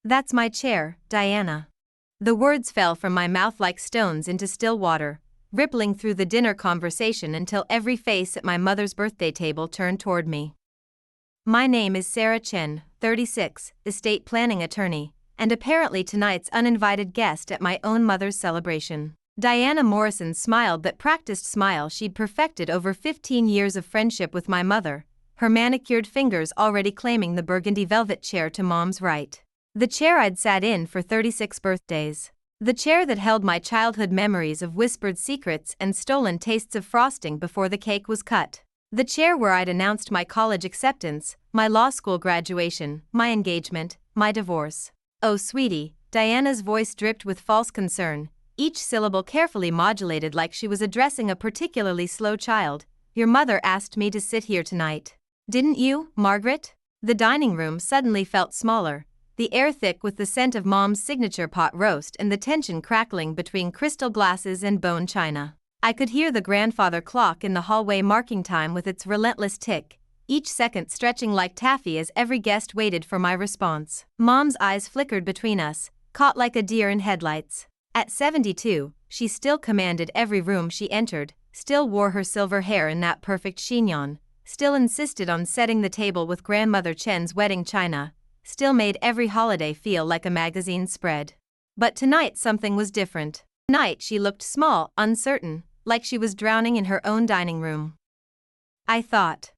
That's my chair, Diana. The words fell from my mouth like stones into still water, rippling through the dinner conversation until every face at my mother's birthday table turned toward me. My name is Sarah Chen, 36, estate planning attorney, and apparently tonight's uninvited guest at my own mother's celebration. Diana Morrison smiled that practiced smile she'd perfected over 15 years of friendship with my mother, her manicured fingers already claiming the burgundy velvet chair to Mom's right. The chair I'd sat in for 36 birthdays. The chair that held my childhood memories of whispered secrets and stolen tastes of frosting before the cake was cut. The chair where I'd announced my college acceptance, my law school graduation, my engagement, my divorce. Oh, sweetie, Diana's voice dripped with false concern, each syllable carefully modulated like she was addressing a particularly slow child. Your mother asked me to sit here tonight. Didn't you, Margaret? The dining room suddenly felt smaller, the air thick with the scent of Mom's signature pot roast and the tension crackling between crystal glasses and bone china. I could hear the grandfather clock in the hallway marking time with its relentless tick, each second stretching like taffy as every guest waited for my response. Mom's eyes flickered between us, caught like a deer in headlights. At 72, she still commanded every room she entered, still wore her silver hair in that perfect chignon, still insisted on setting the table with Grandmother Chen's wedding china, still made every holiday feel like a magazine spread. But tonight something was different. Tonight she looked small, uncertain, like she was drowning in her own dining room. I thought.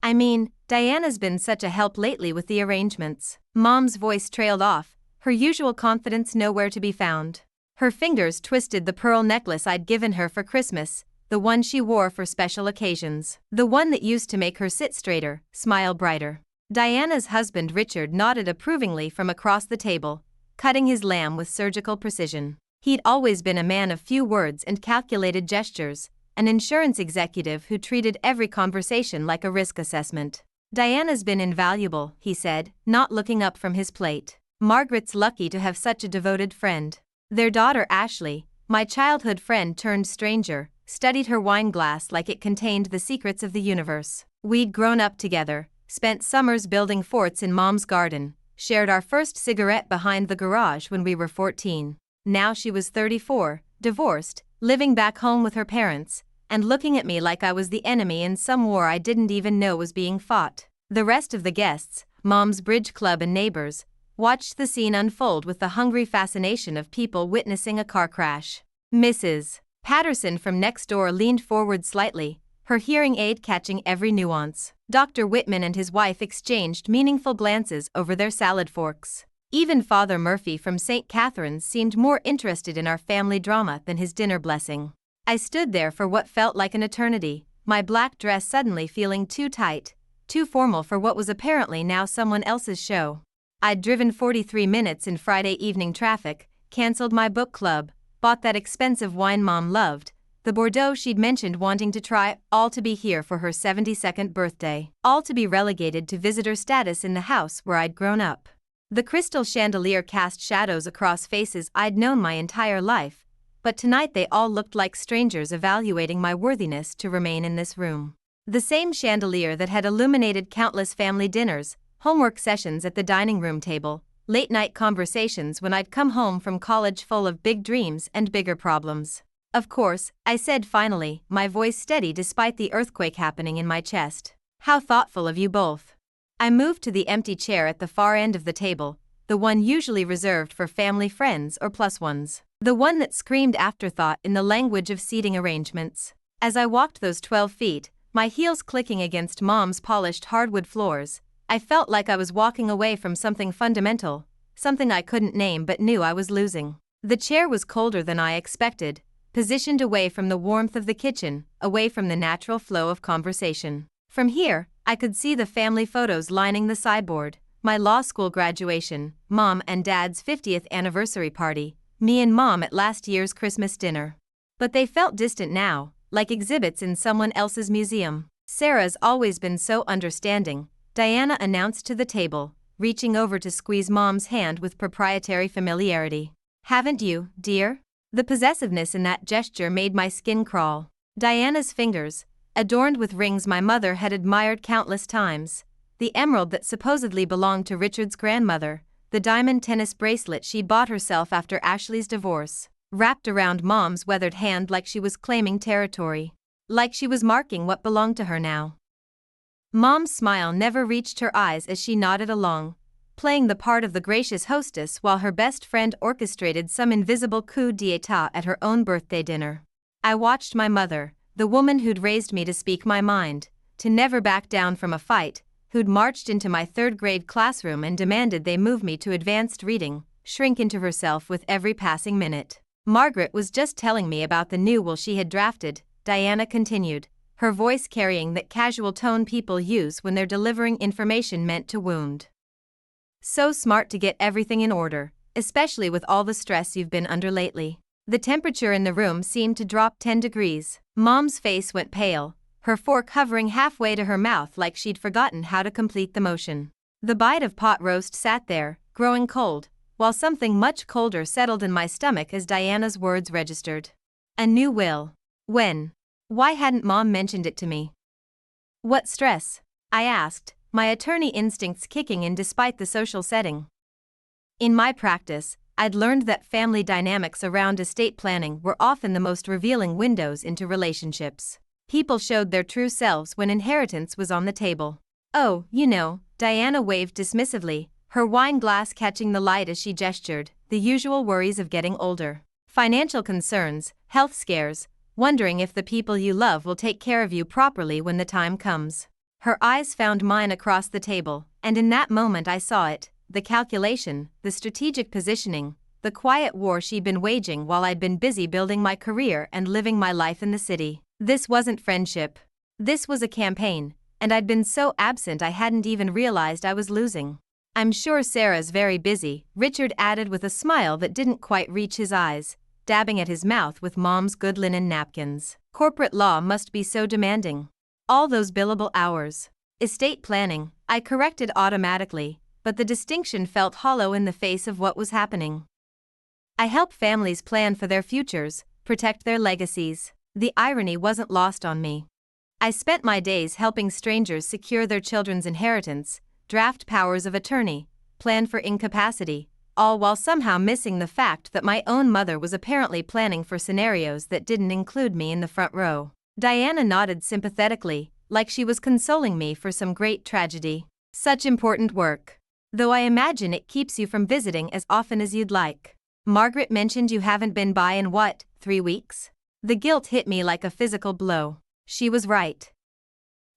I mean, Diana's been such a help lately with the arrangements. Mom's voice trailed off, her usual confidence nowhere to be found. Her fingers twisted the pearl necklace I'd given her for Christmas, the one she wore for special occasions. The one that used to make her sit straighter, smile brighter. Diana's husband Richard nodded approvingly from across the table, cutting his lamb with surgical precision. He'd always been a man of few words and calculated gestures, an insurance executive who treated every conversation like a risk assessment. Diana's been invaluable, he said, not looking up from his plate. Margaret's lucky to have such a devoted friend. Their daughter Ashley, my childhood friend turned stranger, studied her wine glass like it contained the secrets of the universe. We'd grown up together, spent summers building forts in Mom's garden, shared our first cigarette behind the garage when we were 14. Now she was 34, divorced, living back home with her parents, and looking at me like I was the enemy in some war I didn't even know was being fought. The rest of the guests, Mom's bridge club and neighbors, watched the scene unfold with the hungry fascination of people witnessing a car crash. Mrs. Patterson from next door leaned forward slightly, her hearing aid catching every nuance. Dr. Whitman and his wife exchanged meaningful glances over their salad forks. Even Father Murphy from St. Catherine's seemed more interested in our family drama than his dinner blessing. I stood there for what felt like an eternity, my black dress suddenly feeling too tight, too formal for what was apparently now someone else's show. I'd driven 43 minutes in Friday evening traffic, cancelled my book club, bought that expensive wine Mom loved, the Bordeaux she'd mentioned wanting to try, all to be here for her 72nd birthday, all to be relegated to visitor status in the house where I'd grown up. The crystal chandelier cast shadows across faces I'd known my entire life, but tonight they all looked like strangers evaluating my worthiness to remain in this room. The same chandelier that had illuminated countless family dinners, homework sessions at the dining room table, late-night conversations when I'd come home from college full of big dreams and bigger problems. Of course, I said finally, my voice steady despite the earthquake happening in my chest. How thoughtful of you both. I moved to the empty chair at the far end of the table, the one usually reserved for family friends or plus ones. The one that screamed afterthought in the language of seating arrangements. As I walked those 12 feet, my heels clicking against Mom's polished hardwood floors, I felt like I was walking away from something fundamental, something I couldn't name but knew I was losing. The chair was colder than I expected, positioned away from the warmth of the kitchen, away from the natural flow of conversation. From here, I could see the family photos lining the sideboard, my law school graduation, Mom and Dad's 50th anniversary party, me and Mom at last year's Christmas dinner. But they felt distant now, like exhibits in someone else's museum. Sarah's always been so understanding, Diana announced to the table, reaching over to squeeze Mom's hand with proprietary familiarity. Haven't you, dear? The possessiveness in that gesture made my skin crawl. Diana's fingers, adorned with rings my mother had admired countless times, the emerald that supposedly belonged to Richard's grandmother, the diamond tennis bracelet she'd bought herself after Ashley's divorce, wrapped around Mom's weathered hand like she was claiming territory. Like she was marking what belonged to her now. Mom's smile never reached her eyes as she nodded along, playing the part of the gracious hostess while her best friend orchestrated some invisible coup d'etat at her own birthday dinner. I watched my mother, the woman who'd raised me to speak my mind, to never back down from a fight, who'd marched into my third-grade classroom and demanded they move me to advanced reading, shrink into herself with every passing minute. Margaret was just telling me about the new will she had drafted, Diana continued, her voice carrying that casual tone people use when they're delivering information meant to wound. So smart to get everything in order, especially with all the stress you've been under lately. The temperature in the room seemed to drop 10 degrees. Mom's face went pale, her fork hovering halfway to her mouth like she'd forgotten how to complete the motion. The bite of pot roast sat there, growing cold, while something much colder settled in my stomach as Diana's words registered. A new will. When? Why hadn't Mom mentioned it to me? What stress? I asked, my attorney instincts kicking in despite the social setting. In my practice, I'd learned that family dynamics around estate planning were often the most revealing windows into relationships. People showed their true selves when inheritance was on the table. Oh, you know, Diana waved dismissively, her wine glass catching the light as she gestured, the usual worries of getting older. Financial concerns, health scares, wondering if the people you love will take care of you properly when the time comes. Her eyes found mine across the table, and in that moment I saw it, the calculation, the strategic positioning, the quiet war she'd been waging while I'd been busy building my career and living my life in the city. This wasn't friendship. This was a campaign, and I'd been so absent I hadn't even realized I was losing. I'm sure Sarah's very busy, Richard added with a smile that didn't quite reach his eyes, dabbing at his mouth with Mom's good linen napkins. Corporate law must be so demanding. All those billable hours. Estate planning, I corrected automatically, but the distinction felt hollow in the face of what was happening. I help families plan for their futures, protect their legacies. The irony wasn't lost on me. I spent my days helping strangers secure their children's inheritance, draft powers of attorney, plan for incapacity, all while somehow missing the fact that my own mother was apparently planning for scenarios that didn't include me in the front row. Diana nodded sympathetically, like she was consoling me for some great tragedy. Such important work. Though I imagine it keeps you from visiting as often as you'd like. Margaret mentioned you haven't been by in what, 3 weeks? The guilt hit me like a physical blow. She was right.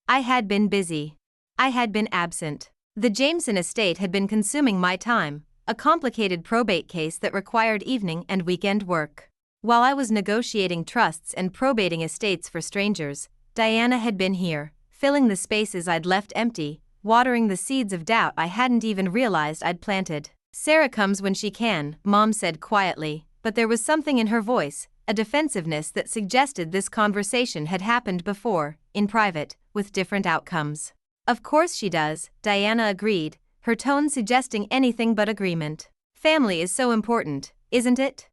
I had been busy. I had been absent. The Jameson estate had been consuming my time, a complicated probate case that required evening and weekend work. While I was negotiating trusts and probating estates for strangers, Diana had been here, filling the spaces I'd left empty, watering the seeds of doubt I hadn't even realized I'd planted. Sarah comes when she can, Mom said quietly, but there was something in her voice, a defensiveness that suggested this conversation had happened before, in private, with different outcomes. Of course she does, Diana agreed, her tone suggesting anything but agreement. Family is so important, isn't it?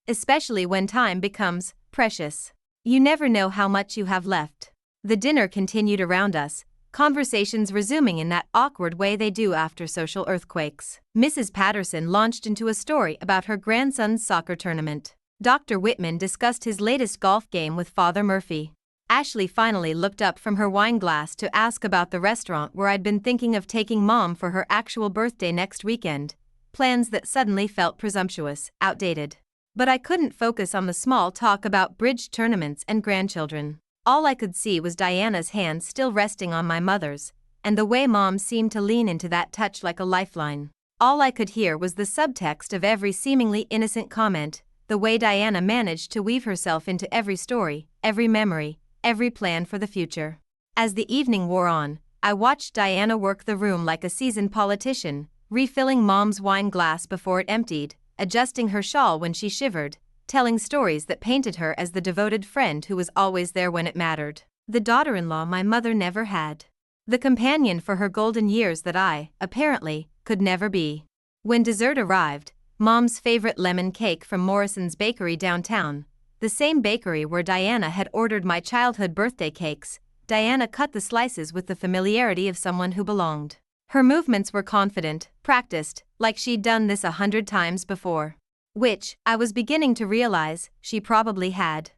Especially when time becomes precious. You never know how much you have left. The dinner continued around us, conversations resuming in that awkward way they do after social earthquakes. Mrs. Patterson launched into a story about her grandson's soccer tournament. Dr. Whitman discussed his latest golf game with Father Murphy. Ashley finally looked up from her wine glass to ask about the restaurant where I'd been thinking of taking Mom for her actual birthday next weekend, plans that suddenly felt presumptuous, outdated. But I couldn't focus on the small talk about bridge tournaments and grandchildren. All I could see was Diana's hand still resting on my mother's, and the way Mom seemed to lean into that touch like a lifeline. All I could hear was the subtext of every seemingly innocent comment, the way Diana managed to weave herself into every story, every memory, every plan for the future. As the evening wore on, I watched Diana work the room like a seasoned politician, refilling Mom's wine glass before it emptied, adjusting her shawl when she shivered, telling stories that painted her as the devoted friend who was always there when it mattered. The daughter-in-law my mother never had. The companion for her golden years that I, apparently, could never be. When dessert arrived, Mom's favorite lemon cake from Morrison's Bakery downtown, the same bakery where Diana had ordered my childhood birthday cakes, Diana cut the slices with the familiarity of someone who belonged. Her movements were confident, practiced, like she'd done this 100 times before. Which, I was beginning to realize, she probably had.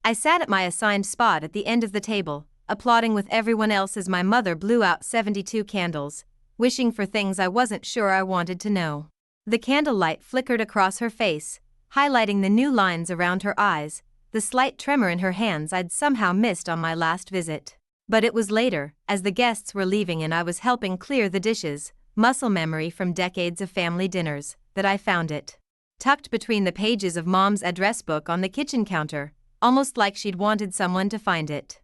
I sat at my assigned spot at the end of the table, applauding with everyone else as my mother blew out 72 candles, wishing for things I wasn't sure I wanted to know. The candlelight flickered across her face, highlighting the new lines around her eyes, the slight tremor in her hands I'd somehow missed on my last visit. But it was later, as the guests were leaving and I was helping clear the dishes, muscle memory from decades of family dinners, that I found it. Tucked between the pages of Mom's address book on the kitchen counter, almost like she'd wanted someone to find it.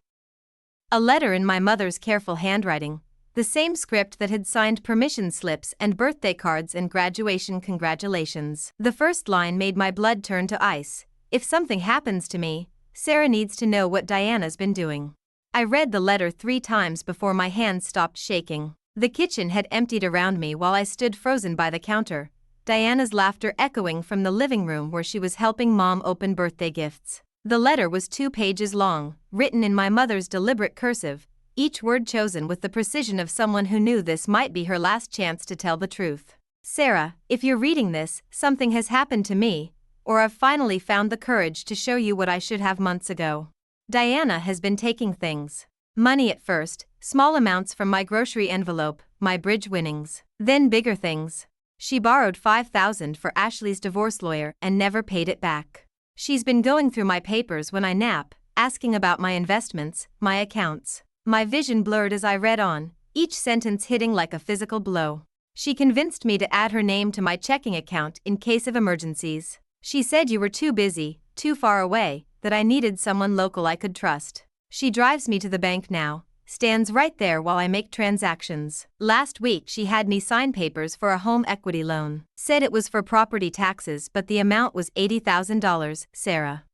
A letter in my mother's careful handwriting, the same script that had signed permission slips and birthday cards and graduation congratulations. The first line made my blood turn to ice. If something happens to me, Sarah needs to know what Diana's been doing. I read the letter 3 times before my hands stopped shaking. The kitchen had emptied around me while I stood frozen by the counter, Diana's laughter echoing from the living room where she was helping Mom open birthday gifts. The letter was 2 pages long, written in my mother's deliberate cursive, each word chosen with the precision of someone who knew this might be her last chance to tell the truth. Sarah, if you're reading this, something has happened to me, or I've finally found the courage to show you what I should have months ago. Diana has been taking things. Money at first, small amounts from my grocery envelope, my bridge winnings. Then bigger things. She borrowed $5,000 for Ashley's divorce lawyer and never paid it back. She's been going through my papers when I nap, asking about my investments, my accounts. My vision blurred as I read on, each sentence hitting like a physical blow. She convinced me to add her name to my checking account in case of emergencies. She said you were too busy, too far away, that I needed someone local I could trust. She drives me to the bank now, stands right there while I make transactions. Last week she had me sign papers for a home equity loan. Said it was for property taxes but the amount was $80,000, Sarah.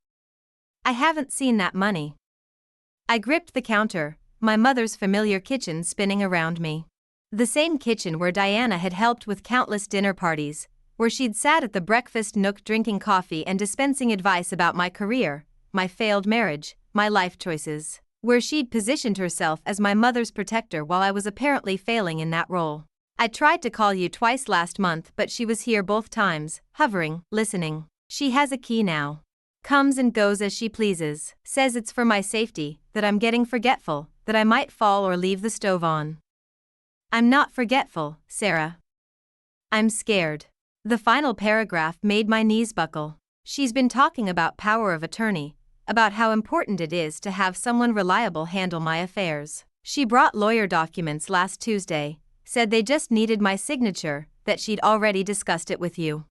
I haven't seen that money. I gripped the counter, my mother's familiar kitchen spinning around me. The same kitchen where Diana had helped with countless dinner parties, where she'd sat at the breakfast nook drinking coffee and dispensing advice about my career, my failed marriage, my life choices, where she'd positioned herself as my mother's protector while I was apparently failing in that role. I tried to call you twice last month but she was here both times, hovering, listening. She has a key now. Comes and goes as she pleases, says it's for my safety, that I'm getting forgetful, that I might fall or leave the stove on. I'm not forgetful, Sarah. I'm scared. The final paragraph made my knees buckle. She's been talking about power of attorney, about how important it is to have someone reliable handle my affairs. She brought lawyer documents last Tuesday, said they just needed my signature, that she'd already discussed it with you.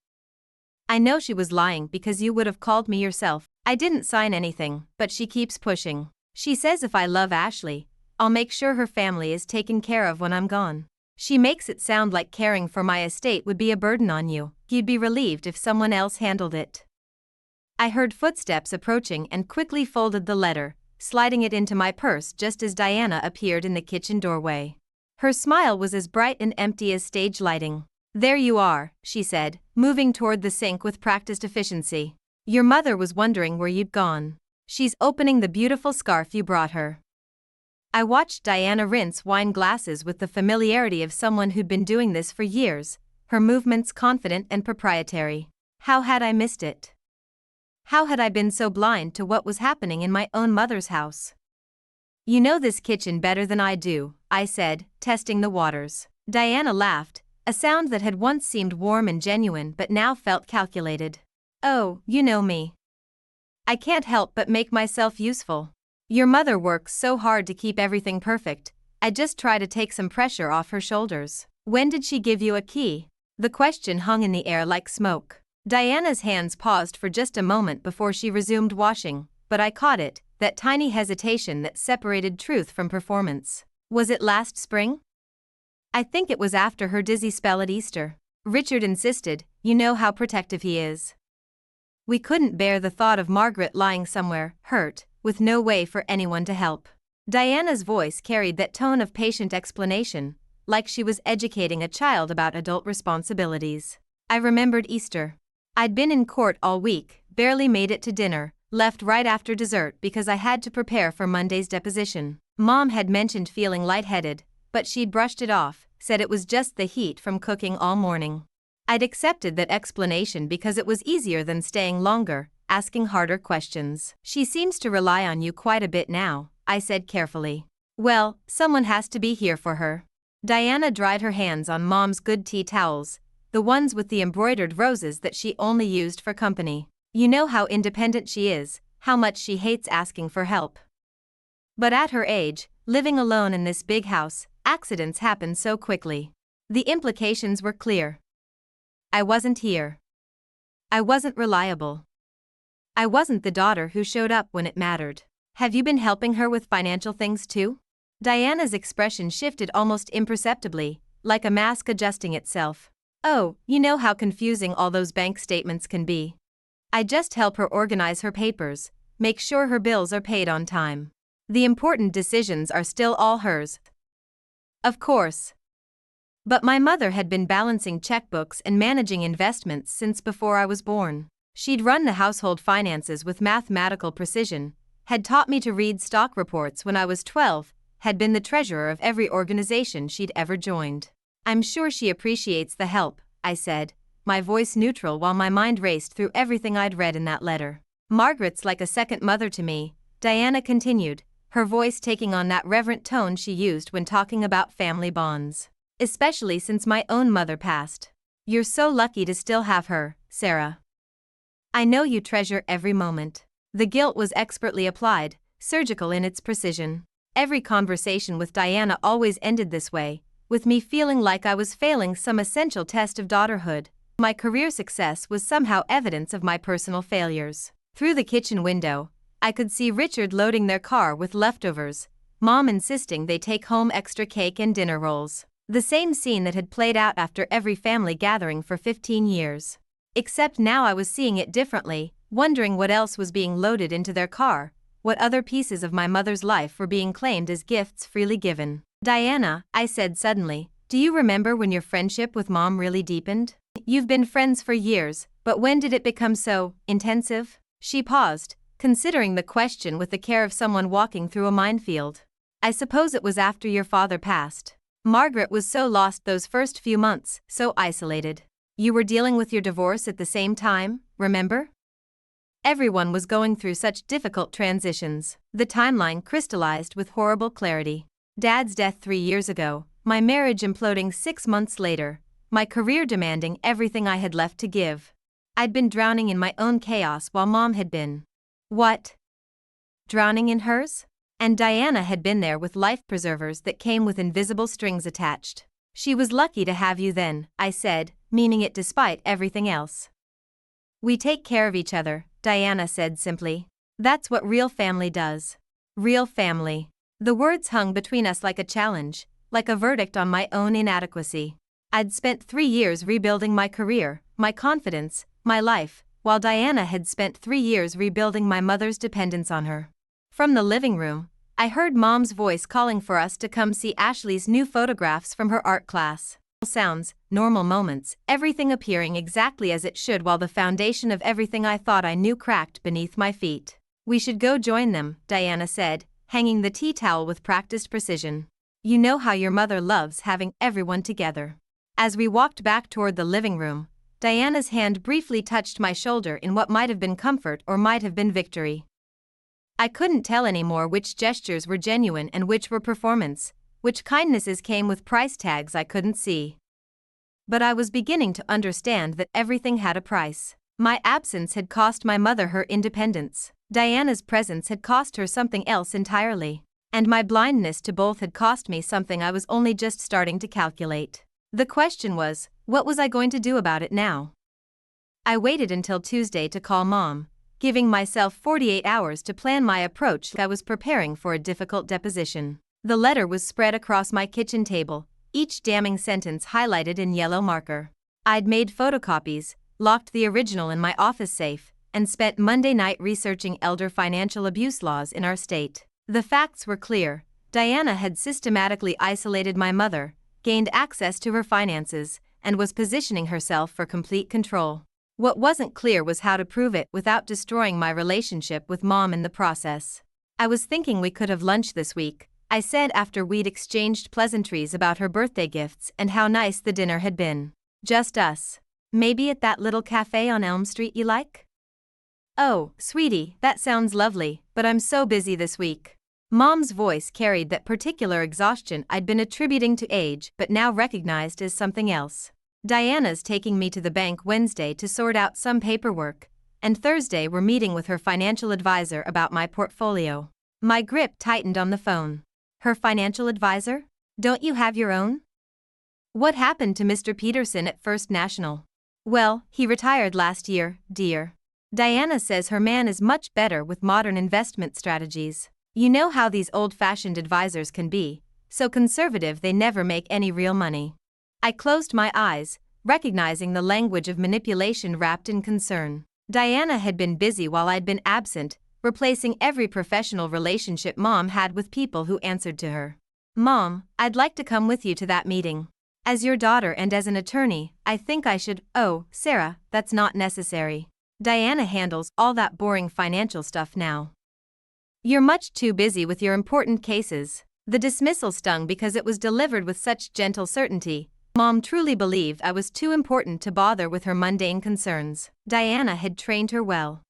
I know she was lying because you would have called me yourself. I didn't sign anything, but she keeps pushing. She says if I love Ashley, I'll make sure her family is taken care of when I'm gone. She makes it sound like caring for my estate would be a burden on you. You'd be relieved if someone else handled it. I heard footsteps approaching and quickly folded the letter, sliding it into my purse just as Diana appeared in the kitchen doorway. Her smile was as bright and empty as stage lighting. There you are, she said, moving toward the sink with practiced efficiency. Your mother was wondering where you'd gone. She's opening the beautiful scarf you brought her. I watched Diana rinse wine glasses with the familiarity of someone who'd been doing this for years, her movements confident and proprietary. How had I missed it? How had I been so blind to what was happening in my own mother's house? You know this kitchen better than I do, I said, testing the waters. Diana laughed, a sound that had once seemed warm and genuine but now felt calculated. Oh, you know me. I can't help but make myself useful. Your mother works so hard to keep everything perfect, I just try to take some pressure off her shoulders. When did she give you a key? The question hung in the air like smoke. Diana's hands paused for just a moment before she resumed washing, but I caught it, that tiny hesitation that separated truth from performance. Was it last spring? I think it was after her dizzy spell at Easter. Richard insisted, you know how protective he is. We couldn't bear the thought of Margaret lying somewhere, hurt, with no way for anyone to help. Diana's voice carried that tone of patient explanation, like she was educating a child about adult responsibilities. I remembered Easter. I'd been in court all week, barely made it to dinner, left right after dessert because I had to prepare for Monday's deposition. Mom had mentioned feeling lightheaded, but she'd brushed it off, said it was just the heat from cooking all morning. I'd accepted that explanation because it was easier than staying longer, asking harder questions. She seems to rely on you quite a bit now, I said carefully. Well, someone has to be here for her. Diana dried her hands on Mom's good tea towels, the ones with the embroidered roses that she only used for company. You know how independent she is, how much she hates asking for help. But at her age, living alone in this big house, accidents happen so quickly. The implications were clear. I wasn't here. I wasn't reliable. I wasn't the daughter who showed up when it mattered. Have you been helping her with financial things too? Diana's expression shifted almost imperceptibly, like a mask adjusting itself. Oh, you know how confusing all those bank statements can be. I just help her organize her papers, make sure her bills are paid on time. The important decisions are still all hers. Of course. But my mother had been balancing checkbooks and managing investments since before I was born. She'd run the household finances with mathematical precision, had taught me to read stock reports when I was 12, had been the treasurer of every organization she'd ever joined. I'm sure she appreciates the help, I said, my voice neutral while my mind raced through everything I'd read in that letter. Margaret's like a second mother to me, Diana continued, her voice taking on that reverent tone she used when talking about family bonds. Especially since my own mother passed. You're so lucky to still have her, Sarah. I know you treasure every moment. The guilt was expertly applied, surgical in its precision. Every conversation with Diana always ended this way, with me feeling like I was failing some essential test of daughterhood. My career success was somehow evidence of my personal failures. Through the kitchen window, I could see Richard loading their car with leftovers, Mom insisting they take home extra cake and dinner rolls. The same scene that had played out after every family gathering for 15 years. Except now I was seeing it differently, wondering what else was being loaded into their car, what other pieces of my mother's life were being claimed as gifts freely given. Diana, I said suddenly, do you remember when your friendship with Mom really deepened? You've been friends for years, but when did it become so intensive? She paused, considering the question with the care of someone walking through a minefield. I suppose it was after your father passed. Margaret was so lost those first few months, so isolated. You were dealing with your divorce at the same time, remember? Everyone was going through such difficult transitions. The timeline crystallized with horrible clarity. Dad's death 3 years ago, my marriage imploding 6 months later, my career demanding everything I had left to give. I'd been drowning in my own chaos while Mom had been. What? Drowning in hers? And Diana had been there with life preservers that came with invisible strings attached. She was lucky to have you then, I said, meaning it despite everything else. We take care of each other, Diana said simply. That's what real family does. Real family. The words hung between us like a challenge, like a verdict on my own inadequacy. I'd spent 3 years rebuilding my career, my confidence, my life, while Diana had spent 3 years rebuilding my mother's dependence on her. From the living room, I heard Mom's voice calling for us to come see Ashley's new photographs from her art class. Sounds, normal moments, everything appearing exactly as it should while the foundation of everything I thought I knew cracked beneath my feet. We should go join them, Diana said, hanging the tea towel with practiced precision. You know how your mother loves having everyone together. As we walked back toward the living room, Diana's hand briefly touched my shoulder in what might have been comfort or might have been victory. I couldn't tell anymore which gestures were genuine and which were performance, which kindnesses came with price tags I couldn't see. But I was beginning to understand that everything had a price. My absence had cost my mother her independence. Diana's presence had cost her something else entirely. And my blindness to both had cost me something I was only just starting to calculate. The question was, what was I going to do about it now? I waited until Tuesday to call Mom, giving myself 48 hours to plan my approach like I was preparing for a difficult deposition. The letter was spread across my kitchen table, each damning sentence highlighted in yellow marker. I'd made photocopies, locked the original in my office safe, and spent Monday night researching elder financial abuse laws in our state. The facts were clear. Diana had systematically isolated my mother, gained access to her finances, and was positioning herself for complete control. What wasn't clear was how to prove it without destroying my relationship with Mom in the process. I was thinking we could have lunch this week, I said after we'd exchanged pleasantries about her birthday gifts and how nice the dinner had been. Just us. Maybe at that little cafe on Elm Street you like? Oh, sweetie, that sounds lovely, but I'm so busy this week. Mom's voice carried that particular exhaustion I'd been attributing to age but now recognized as something else. Diana's taking me to the bank Wednesday to sort out some paperwork, and Thursday we're meeting with her financial advisor about my portfolio. My grip tightened on the phone. Her financial advisor? Don't you have your own? What happened to Mr. Peterson at First National? Well, he retired last year, dear. Diana says her man is much better with modern investment strategies. You know how these old-fashioned advisors can be, so conservative they never make any real money. I closed my eyes, recognizing the language of manipulation wrapped in concern. Diana had been busy while I'd been absent, replacing every professional relationship Mom had with people who answered to her. Mom, I'd like to come with you to that meeting. As your daughter and as an attorney, I think I should. Oh, Sarah, that's not necessary. Diana handles all that boring financial stuff now. You're much too busy with your important cases. The dismissal stung because it was delivered with such gentle certainty. Mom truly believed I was too important to bother with her mundane concerns. Diana had trained her well.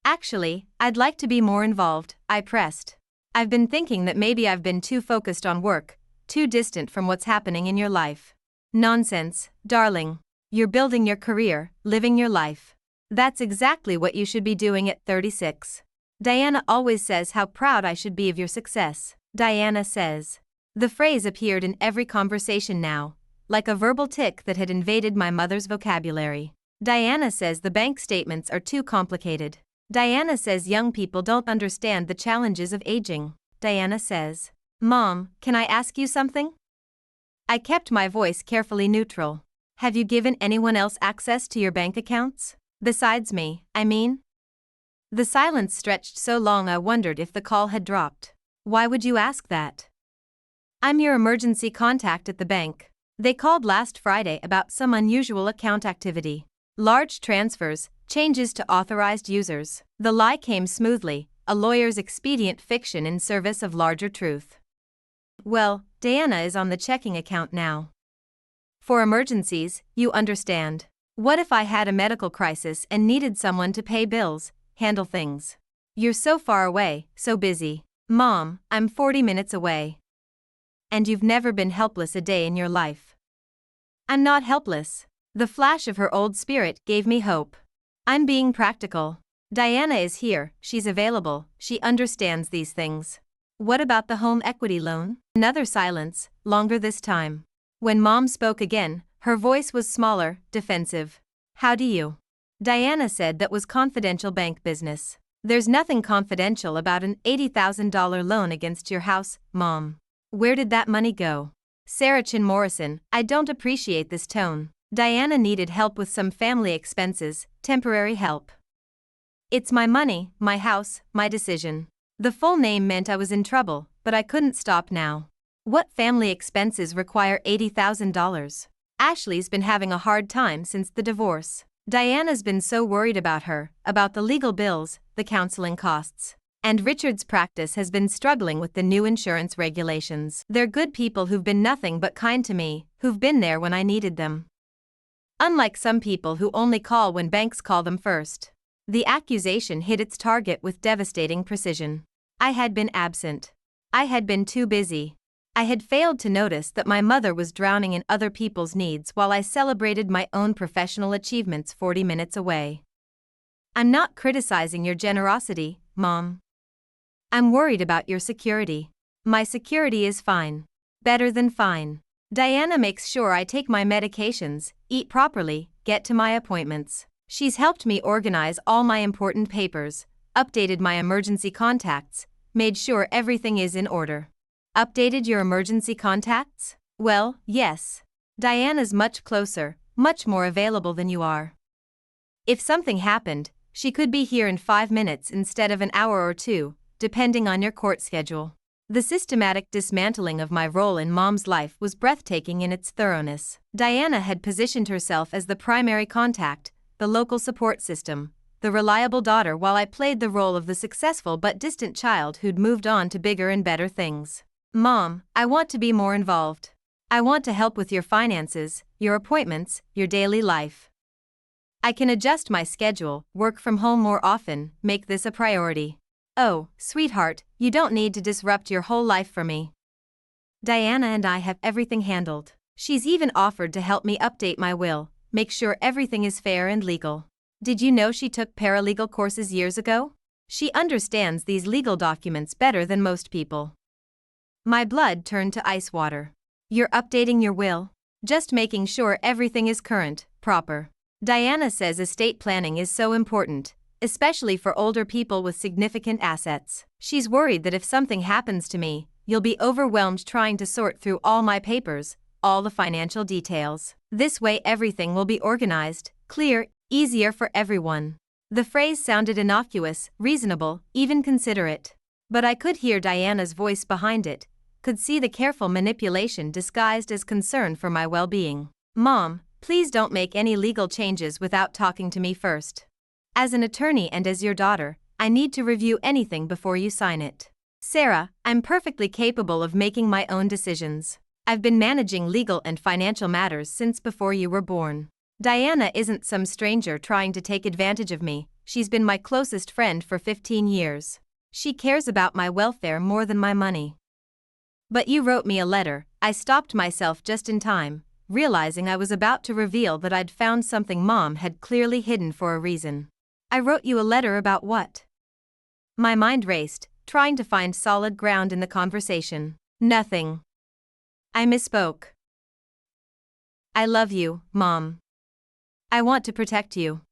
Actually, I'd like to be more involved, I pressed. I've been thinking that maybe I've been too focused on work, too distant from what's happening in your life. Nonsense, darling. You're building your career, living your life. That's exactly what you should be doing at 36. Diana always says how proud I should be of your success. Diana says. The phrase appeared in every conversation now, like a verbal tick that had invaded my mother's vocabulary. Diana says the bank statements are too complicated. Diana says young people don't understand the challenges of aging. Diana says. Mom, can I ask you something? I kept my voice carefully neutral. Have you given anyone else access to your bank accounts? Besides me, I mean? The silence stretched so long I wondered if the call had dropped. Why would you ask that? I'm your emergency contact at the bank. They called last Friday about some unusual account activity. Large transfers, changes to authorized users. The lie came smoothly, a lawyer's expedient fiction in service of larger truth. Well, Diana is on the checking account now. For emergencies, you understand. What if I had a medical crisis and needed someone to pay bills, handle things? You're so far away, so busy. Mom, I'm 40 minutes away. And you've never been helpless a day in your life. I'm not helpless. The flash of her old spirit gave me hope. I'm being practical. Diana is here, she's available, she understands these things. What about the home equity loan? Another silence, longer this time. When Mom spoke again, her voice was smaller, defensive. How do you? Diana said that was confidential bank business. There's nothing confidential about an $80,000 loan against your house, Mom. Where did that money go? Sarah Chin Morrison, I don't appreciate this tone. Diana needed help with some family expenses, temporary help. It's my money, my house, my decision. The full name meant I was in trouble, but I couldn't stop now. What family expenses require $80,000? Ashley's been having a hard time since the divorce. Diana's been so worried about her, about the legal bills, the counseling costs. And Richard's practice has been struggling with the new insurance regulations. They're good people who've been nothing but kind to me, who've been there when I needed them. Unlike some people who only call when banks call them first. The accusation hit its target with devastating precision. I had been absent. I had been too busy. I had failed to notice that my mother was drowning in other people's needs while I celebrated my own professional achievements 40 minutes away. I'm not criticizing your generosity, Mom. I'm worried about your security. My security is fine. Better than fine. Diana makes sure I take my medications, eat properly, get to my appointments. She's helped me organize all my important papers, updated my emergency contacts, made sure everything is in order. Updated your emergency contacts? Well, yes. Diana's much closer, much more available than you are. If something happened, she could be here in 5 minutes instead of an hour or 2, depending on your court schedule. The systematic dismantling of my role in Mom's life was breathtaking in its thoroughness. Diana had positioned herself as the primary contact, the local support system, the reliable daughter, while I played the role of the successful but distant child who'd moved on to bigger and better things. Mom, I want to be more involved. I want to help with your finances, your appointments, your daily life. I can adjust my schedule, work from home more often, make this a priority. Oh, sweetheart, you don't need to disrupt your whole life for me. Diana and I have everything handled. She's even offered to help me update my will, make sure everything is fair and legal. Did you know she took paralegal courses years ago? She understands these legal documents better than most people. My blood turned to ice water. You're updating your will? Just making sure everything is current, proper. Diana says estate planning is so important, especially for older people with significant assets. She's worried that if something happens to me, you'll be overwhelmed trying to sort through all my papers, all the financial details. This way everything will be organized, clear, easier for everyone. The phrase sounded innocuous, reasonable, even considerate. But I could hear Diana's voice behind it, could see the careful manipulation disguised as concern for my well-being. Mom, please don't make any legal changes without talking to me first. As an attorney and as your daughter, I need to review anything before you sign it. Sarah, I'm perfectly capable of making my own decisions. I've been managing legal and financial matters since before you were born. Diana isn't some stranger trying to take advantage of me, she's been my closest friend for 15 years. She cares about my welfare more than my money. But you wrote me a letter. I stopped myself just in time, realizing I was about to reveal that I'd found something Mom had clearly hidden for a reason. I wrote you a letter about what? My mind raced, trying to find solid ground in the conversation. Nothing. I misspoke. I love you, Mom. I want to protect you.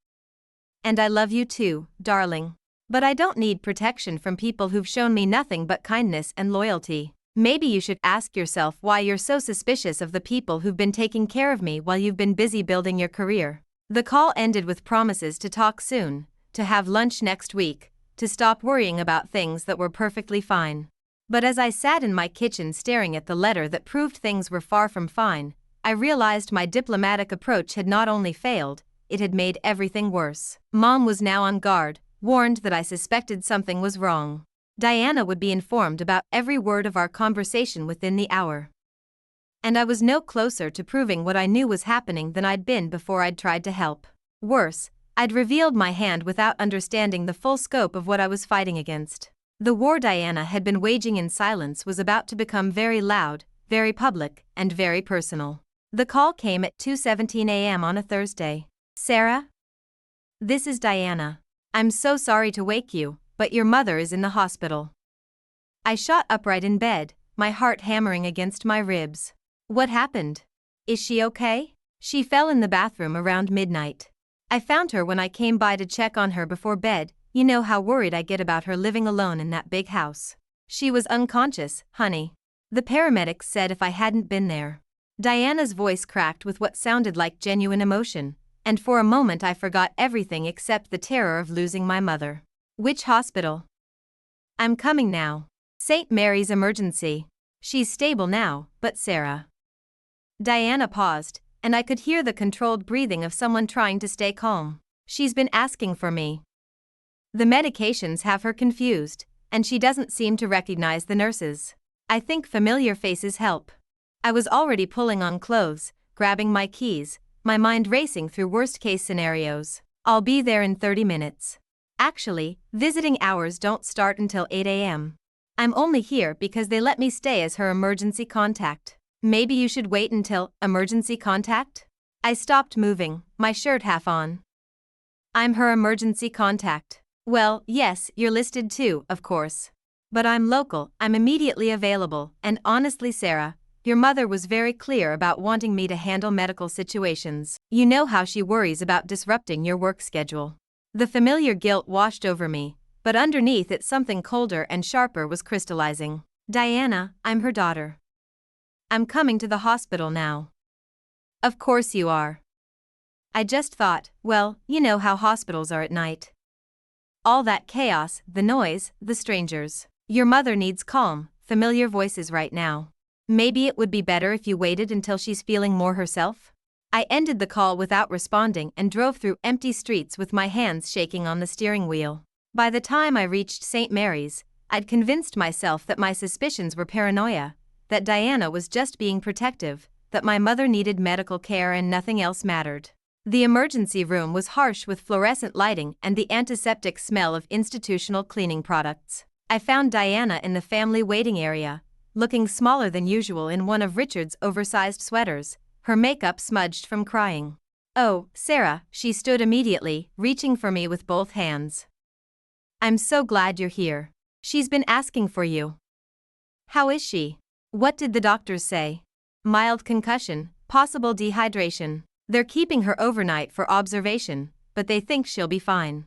And I love you too, darling. But I don't need protection from people who've shown me nothing but kindness and loyalty. Maybe you should ask yourself why you're so suspicious of the people who've been taking care of me while you've been busy building your career. The call ended with promises to talk soon, to have lunch next week, to stop worrying about things that were perfectly fine. But as I sat in my kitchen staring at the letter that proved things were far from fine, I realized my diplomatic approach had not only failed, it had made everything worse. Mom was now on guard, warned that I suspected something was wrong. Diana would be informed about every word of our conversation within the hour. And I was no closer to proving what I knew was happening than I'd been before I'd tried to help. Worse, I'd revealed my hand without understanding the full scope of what I was fighting against. The war Diana had been waging in silence was about to become very loud, very public, and very personal. The call came at 2:17 a.m. on a Thursday. Sarah? This is Diana. I'm so sorry to wake you, but your mother is in the hospital. I shot upright in bed, my heart hammering against my ribs. What happened? Is she okay? She fell in the bathroom around midnight. I found her when I came by to check on her before bed. You know how worried I get about her living alone in that big house. She was unconscious, honey. The paramedics said if I hadn't been there. Diana's voice cracked with what sounded like genuine emotion, and for a moment I forgot everything except the terror of losing my mother. Which hospital? I'm coming now. St. Mary's Emergency. She's stable now, but Sarah. Diana paused, and I could hear the controlled breathing of someone trying to stay calm. She's been asking for me. The medications have her confused, and she doesn't seem to recognize the nurses. I think familiar faces help. I was already pulling on clothes, grabbing my keys, my mind racing through worst-case scenarios. I'll be there in 30 minutes. Actually, visiting hours don't start until 8 a.m. I'm only here because they let me stay as her emergency contact. Maybe you should wait until emergency contact? I stopped moving, my shirt half on. I'm her emergency contact. Well, yes, you're listed too, of course. But I'm local, I'm immediately available, and honestly, Sarah, your mother was very clear about wanting me to handle medical situations. You know how she worries about disrupting your work schedule. The familiar guilt washed over me, but underneath it something colder and sharper was crystallizing. Diana, I'm her daughter. I'm coming to the hospital now. Of course you are. I just thought, well, you know how hospitals are at night. All that chaos, the noise, the strangers. Your mother needs calm, familiar voices right now. Maybe it would be better if you waited until she's feeling more herself? I ended the call without responding and drove through empty streets with my hands shaking on the steering wheel. By the time I reached St. Mary's, I'd convinced myself that my suspicions were paranoia, that Diana was just being protective, that my mother needed medical care and nothing else mattered. The emergency room was harsh with fluorescent lighting and the antiseptic smell of institutional cleaning products. I found Diana in the family waiting area, looking smaller than usual in one of Richard's oversized sweaters, her makeup smudged from crying. "Oh, Sarah," she stood immediately, reaching for me with both hands. "I'm so glad you're here. She's been asking for you." "How is she? What did the doctors say?" "Mild concussion, possible dehydration. They're keeping her overnight for observation, but they think she'll be fine.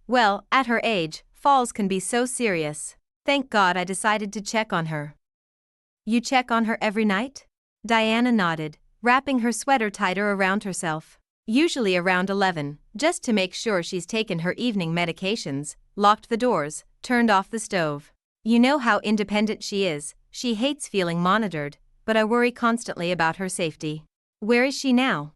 Well, at her age, falls can be so serious. Thank God I decided to check on her." "You check on her every night?" Diana nodded, wrapping her sweater tighter around herself. "Usually around 11, just to make sure she's taken her evening medications, locked the doors, turned off the stove. You know how independent she is, she hates feeling monitored, but I worry constantly about her safety." "Where is she now?"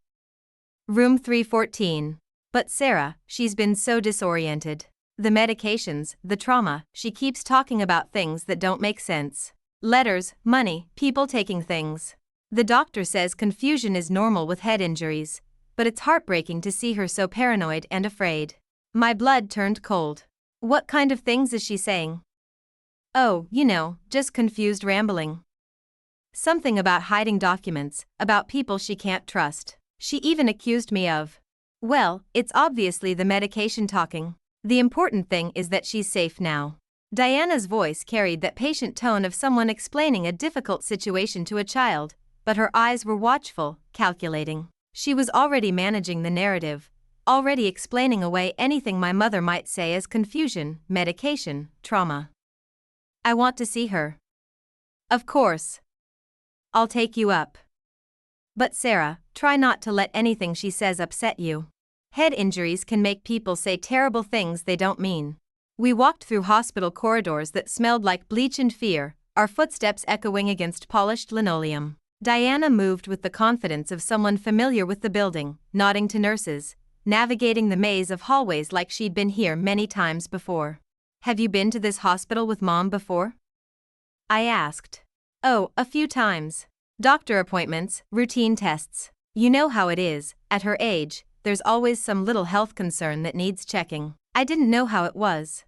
"Room 314. But Sarah, she's been so disoriented. The medications, the trauma, she keeps talking about things that don't make sense. Letters, money, people taking things. The doctor says confusion is normal with head injuries, but it's heartbreaking to see her so paranoid and afraid." My blood turned cold. "What kind of things is she saying?" "Oh, just confused rambling. Something about hiding documents, about people she can't trust. She even accused me of..." "Well, it's obviously the medication talking. The important thing is that she's safe now." Diana's voice carried that patient tone of someone explaining a difficult situation to a child, but her eyes were watchful, calculating. She was already managing the narrative, already explaining away anything my mother might say as confusion, medication, trauma. "I want to see her." "Of course. I'll take you up. But Sarah, try not to let anything she says upset you. Head injuries can make people say terrible things they don't mean." We walked through hospital corridors that smelled like bleach and fear, our footsteps echoing against polished linoleum. Diana moved with the confidence of someone familiar with the building, nodding to nurses, navigating the maze of hallways like she'd been here many times before. "Have you been to this hospital with Mom before?" I asked. "Oh, a few times. Doctor appointments, routine tests. You know how it is, at her age, there's always some little health concern that needs checking." I didn't know how it was.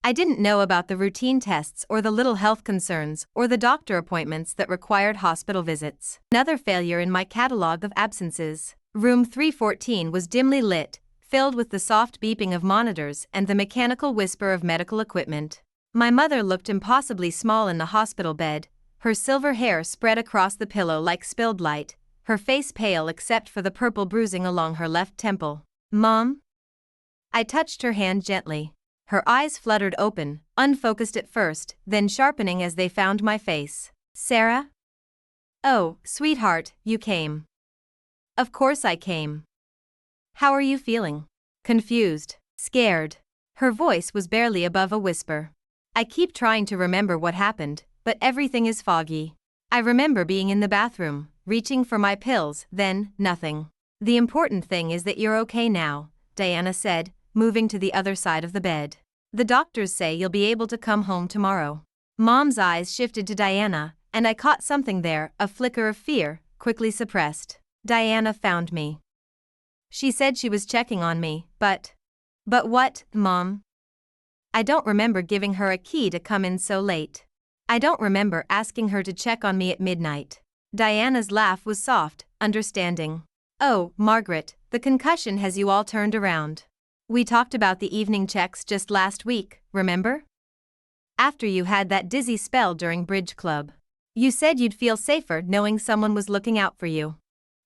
I didn't know about the routine tests or the little health concerns or the doctor appointments that required hospital visits. Another failure in my catalog of absences. Room 314 was dimly lit, filled with the soft beeping of monitors and the mechanical whisper of medical equipment. My mother looked impossibly small in the hospital bed, her silver hair spread across the pillow like spilled light, her face pale except for the purple bruising along her left temple. "Mom?" I touched her hand gently. Her eyes fluttered open, unfocused at first, then sharpening as they found my face. "Sarah?" "Oh, sweetheart, you came." "Of course I came. How are you feeling?" "Confused. Scared." Her voice was barely above a whisper. "I keep trying to remember what happened, but everything is foggy. I remember being in the bathroom, reaching for my pills, then, nothing." "The important thing is that you're okay now," Diana said, moving to the other side of the bed. "The doctors say you'll be able to come home tomorrow." Mom's eyes shifted to Diana, and I caught something there, a flicker of fear, quickly suppressed. "Diana found me. She said she was checking on me, but..." "But what, Mom?" "I don't remember giving her a key to come in so late. I don't remember asking her to check on me at midnight." Diana's laugh was soft, understanding. "Oh, Margaret, the concussion has you all turned around. We talked about the evening checks just last week, remember? After you had that dizzy spell during bridge club. You said you'd feel safer knowing someone was looking out for you."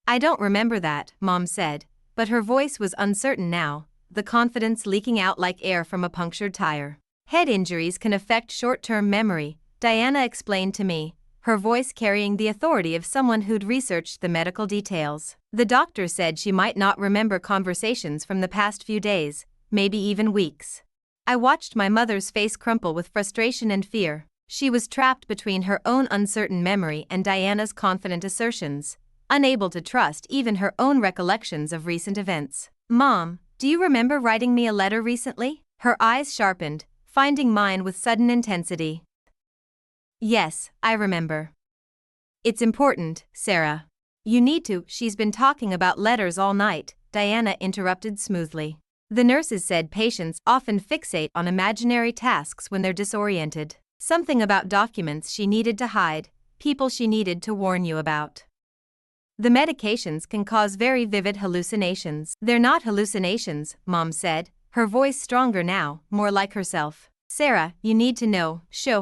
"I don't remember that," Mom said, but her voice was uncertain now, the confidence leaking out like air from a punctured tire. "Head injuries can affect short-term memory," Diana explained to me, her voice carrying the authority of someone who'd researched the medical details. "The doctor said she might not remember conversations from the past few days, maybe even weeks." I watched my mother's face crumple with frustration and fear. She was trapped between her own uncertain memory and Diana's confident assertions, unable to trust even her own recollections of recent events. "Mom, do you remember writing me a letter recently?" Her eyes sharpened, finding mine with sudden intensity. Yes, I remember. It's important, Sarah. You need to. She's been talking about letters all night, Diana interrupted smoothly. The nurses said patients often fixate on imaginary tasks when they're disoriented. Something about documents she needed to hide, people she needed to warn you about. The medications can cause very vivid hallucinations. They're not hallucinations, Mom said, her voice stronger now, more like herself. Sarah, you need to know.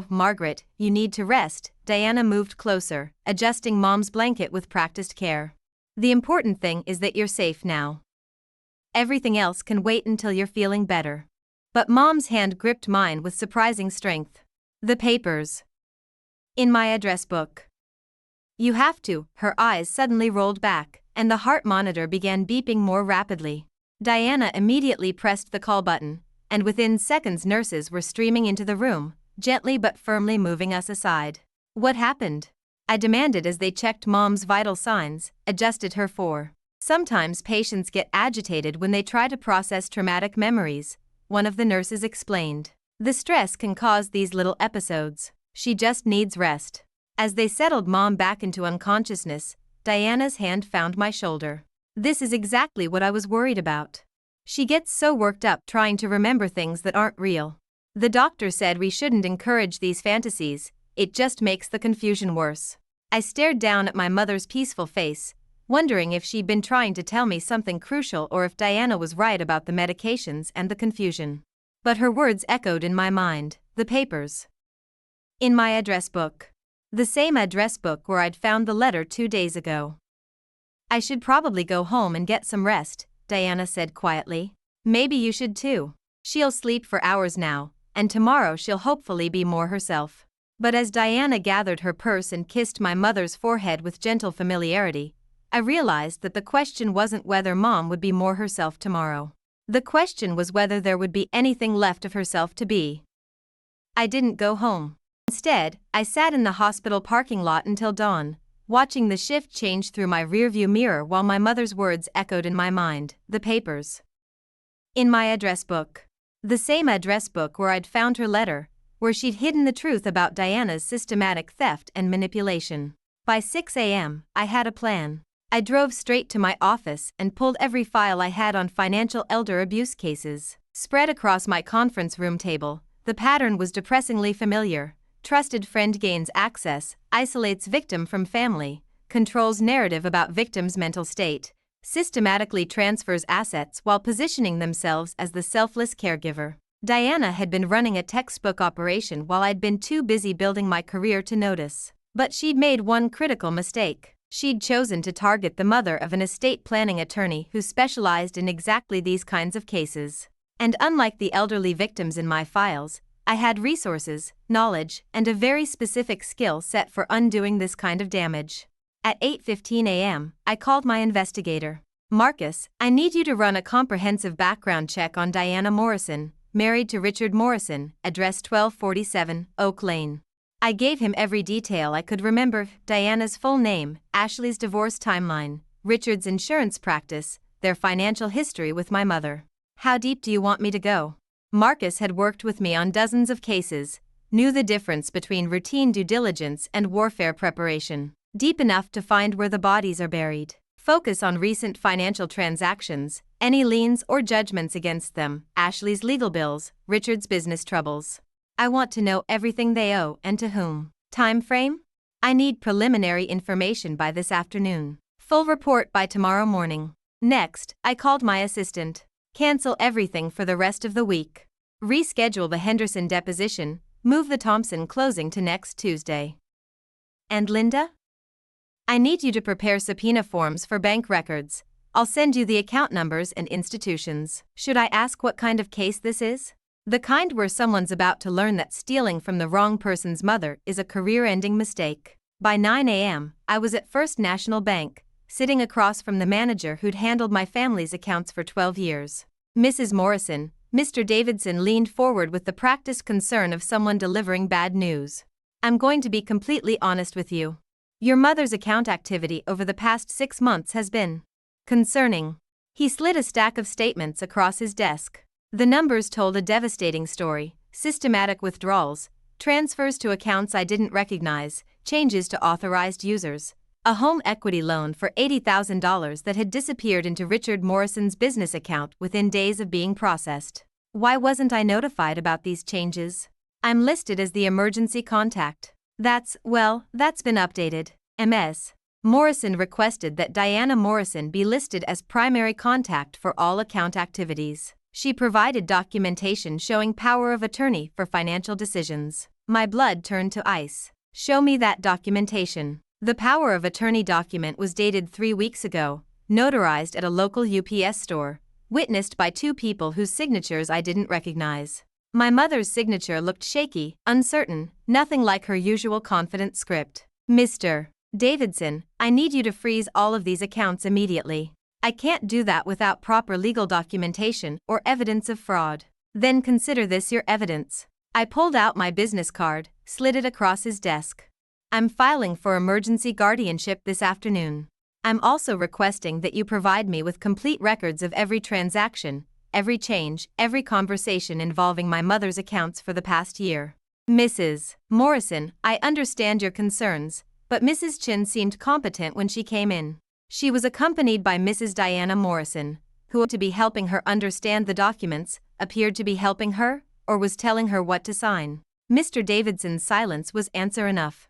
Margaret, you need to rest. Diana moved closer, adjusting Mom's blanket with practiced care. The important thing is that you're safe now. Everything else can wait until you're feeling better. But Mom's hand gripped mine with surprising strength. The papers. In my address book. You have to. Her eyes suddenly rolled back, and the heart monitor began beeping more rapidly. Diana immediately pressed the call button, and within seconds nurses were streaming into the room, gently but firmly moving us aside. What happened? I demanded as they checked Mom's vital signs, adjusted her for. Sometimes patients get agitated when they try to process traumatic memories, one of the nurses explained. The stress can cause these little episodes. She just needs rest. As they settled Mom back into unconsciousness, Diana's hand found my shoulder. This is exactly what I was worried about. She gets so worked up trying to remember things that aren't real. The doctor said we shouldn't encourage these fantasies, it just makes the confusion worse. I stared down at my mother's peaceful face, wondering if she'd been trying to tell me something crucial or if Diana was right about the medications and the confusion. But her words echoed in my mind, the papers. In my address book. The same address book where I'd found the letter 2 days ago. I should probably go home and get some rest, Diana said quietly. Maybe you should too. She'll sleep for hours now, and tomorrow she'll hopefully be more herself. But as Diana gathered her purse and kissed my mother's forehead with gentle familiarity, I realized that the question wasn't whether Mom would be more herself tomorrow. The question was whether there would be anything left of herself to be. I didn't go home. Instead, I sat in the hospital parking lot until dawn, watching the shift change through my rearview mirror while my mother's words echoed in my mind, the papers. In my address book. The same address book where I'd found her letter, where she'd hidden the truth about Diana's systematic theft and manipulation. By 6 a.m., I had a plan. I drove straight to my office and pulled every file I had on financial elder abuse cases. Spread across my conference room table, the pattern was depressingly familiar. Trusted friend gains access, isolates victim from family, controls narrative about victim's mental state, systematically transfers assets while positioning themselves as the selfless caregiver. Diana had been running a textbook operation while I'd been too busy building my career to notice. But she'd made one critical mistake. She'd chosen to target the mother of an estate planning attorney who specialized in exactly these kinds of cases. And unlike the elderly victims in my files, I had resources, knowledge, and a very specific skill set for undoing this kind of damage. At 8:15 a.m., I called my investigator. Marcus, I need you to run a comprehensive background check on Diana Morrison, married to Richard Morrison, address 1247, Oak Lane. I gave him every detail I could remember: Diana's full name, Ashley's divorce timeline, Richard's insurance practice, their financial history with my mother. How deep do you want me to go? Marcus had worked with me on dozens of cases, knew the difference between routine due diligence and warfare preparation. Deep enough to find where the bodies are buried. Focus on recent financial transactions, any liens or judgments against them, Ashley's legal bills, Richard's business troubles. I want to know everything they owe and to whom. Time frame? I need preliminary information by this afternoon. Full report by tomorrow morning. Next, I called my assistant. Cancel everything for the rest of the week. Reschedule the Henderson deposition, move the Thompson closing to next Tuesday. And Linda? I need you to prepare subpoena forms for bank records. I'll send you the account numbers and institutions. Should I ask what kind of case this is? The kind where someone's about to learn that stealing from the wrong person's mother is a career-ending mistake. By 9 a.m., I was at First National Bank, sitting across from the manager who'd handled my family's accounts for 12 years. Mrs. Morrison, Mr. Davidson leaned forward with the practiced concern of someone delivering bad news. I'm going to be completely honest with you. Your mother's account activity over the past 6 months has been concerning. He slid a stack of statements across his desk. The numbers told a devastating story. systematic withdrawals, transfers to accounts I didn't recognize, changes to authorized users. A home equity loan for $80,000 that had disappeared into Richard Morrison's business account within days of being processed. Why wasn't I notified about these changes? I'm listed as the emergency contact. That's been updated. Ms. Morrison requested that Diana Morrison be listed as primary contact for all account activities. She provided documentation showing power of attorney for financial decisions. My blood turned to ice. Show me that documentation. The power of attorney document was dated 3 weeks ago, notarized at a local UPS store, witnessed by 2 people whose signatures I didn't recognize. My mother's signature looked shaky, uncertain, nothing like her usual confident script. Mr. Davidson, I need you to freeze all of these accounts immediately. I can't do that without proper legal documentation or evidence of fraud. Then consider this your evidence. I pulled out my business card, slid it across his desk. I'm filing for emergency guardianship this afternoon. I'm also requesting that you provide me with complete records of every transaction, every change, every conversation involving my mother's accounts for the past year. Mrs. Morrison, I understand your concerns, but Mrs. Chin seemed competent when she came in. She was accompanied by Mrs. Diana Morrison, who, to be helping her understand the documents, appeared to be helping her, or was telling her what to sign. Mr. Davidson's silence was answer enough.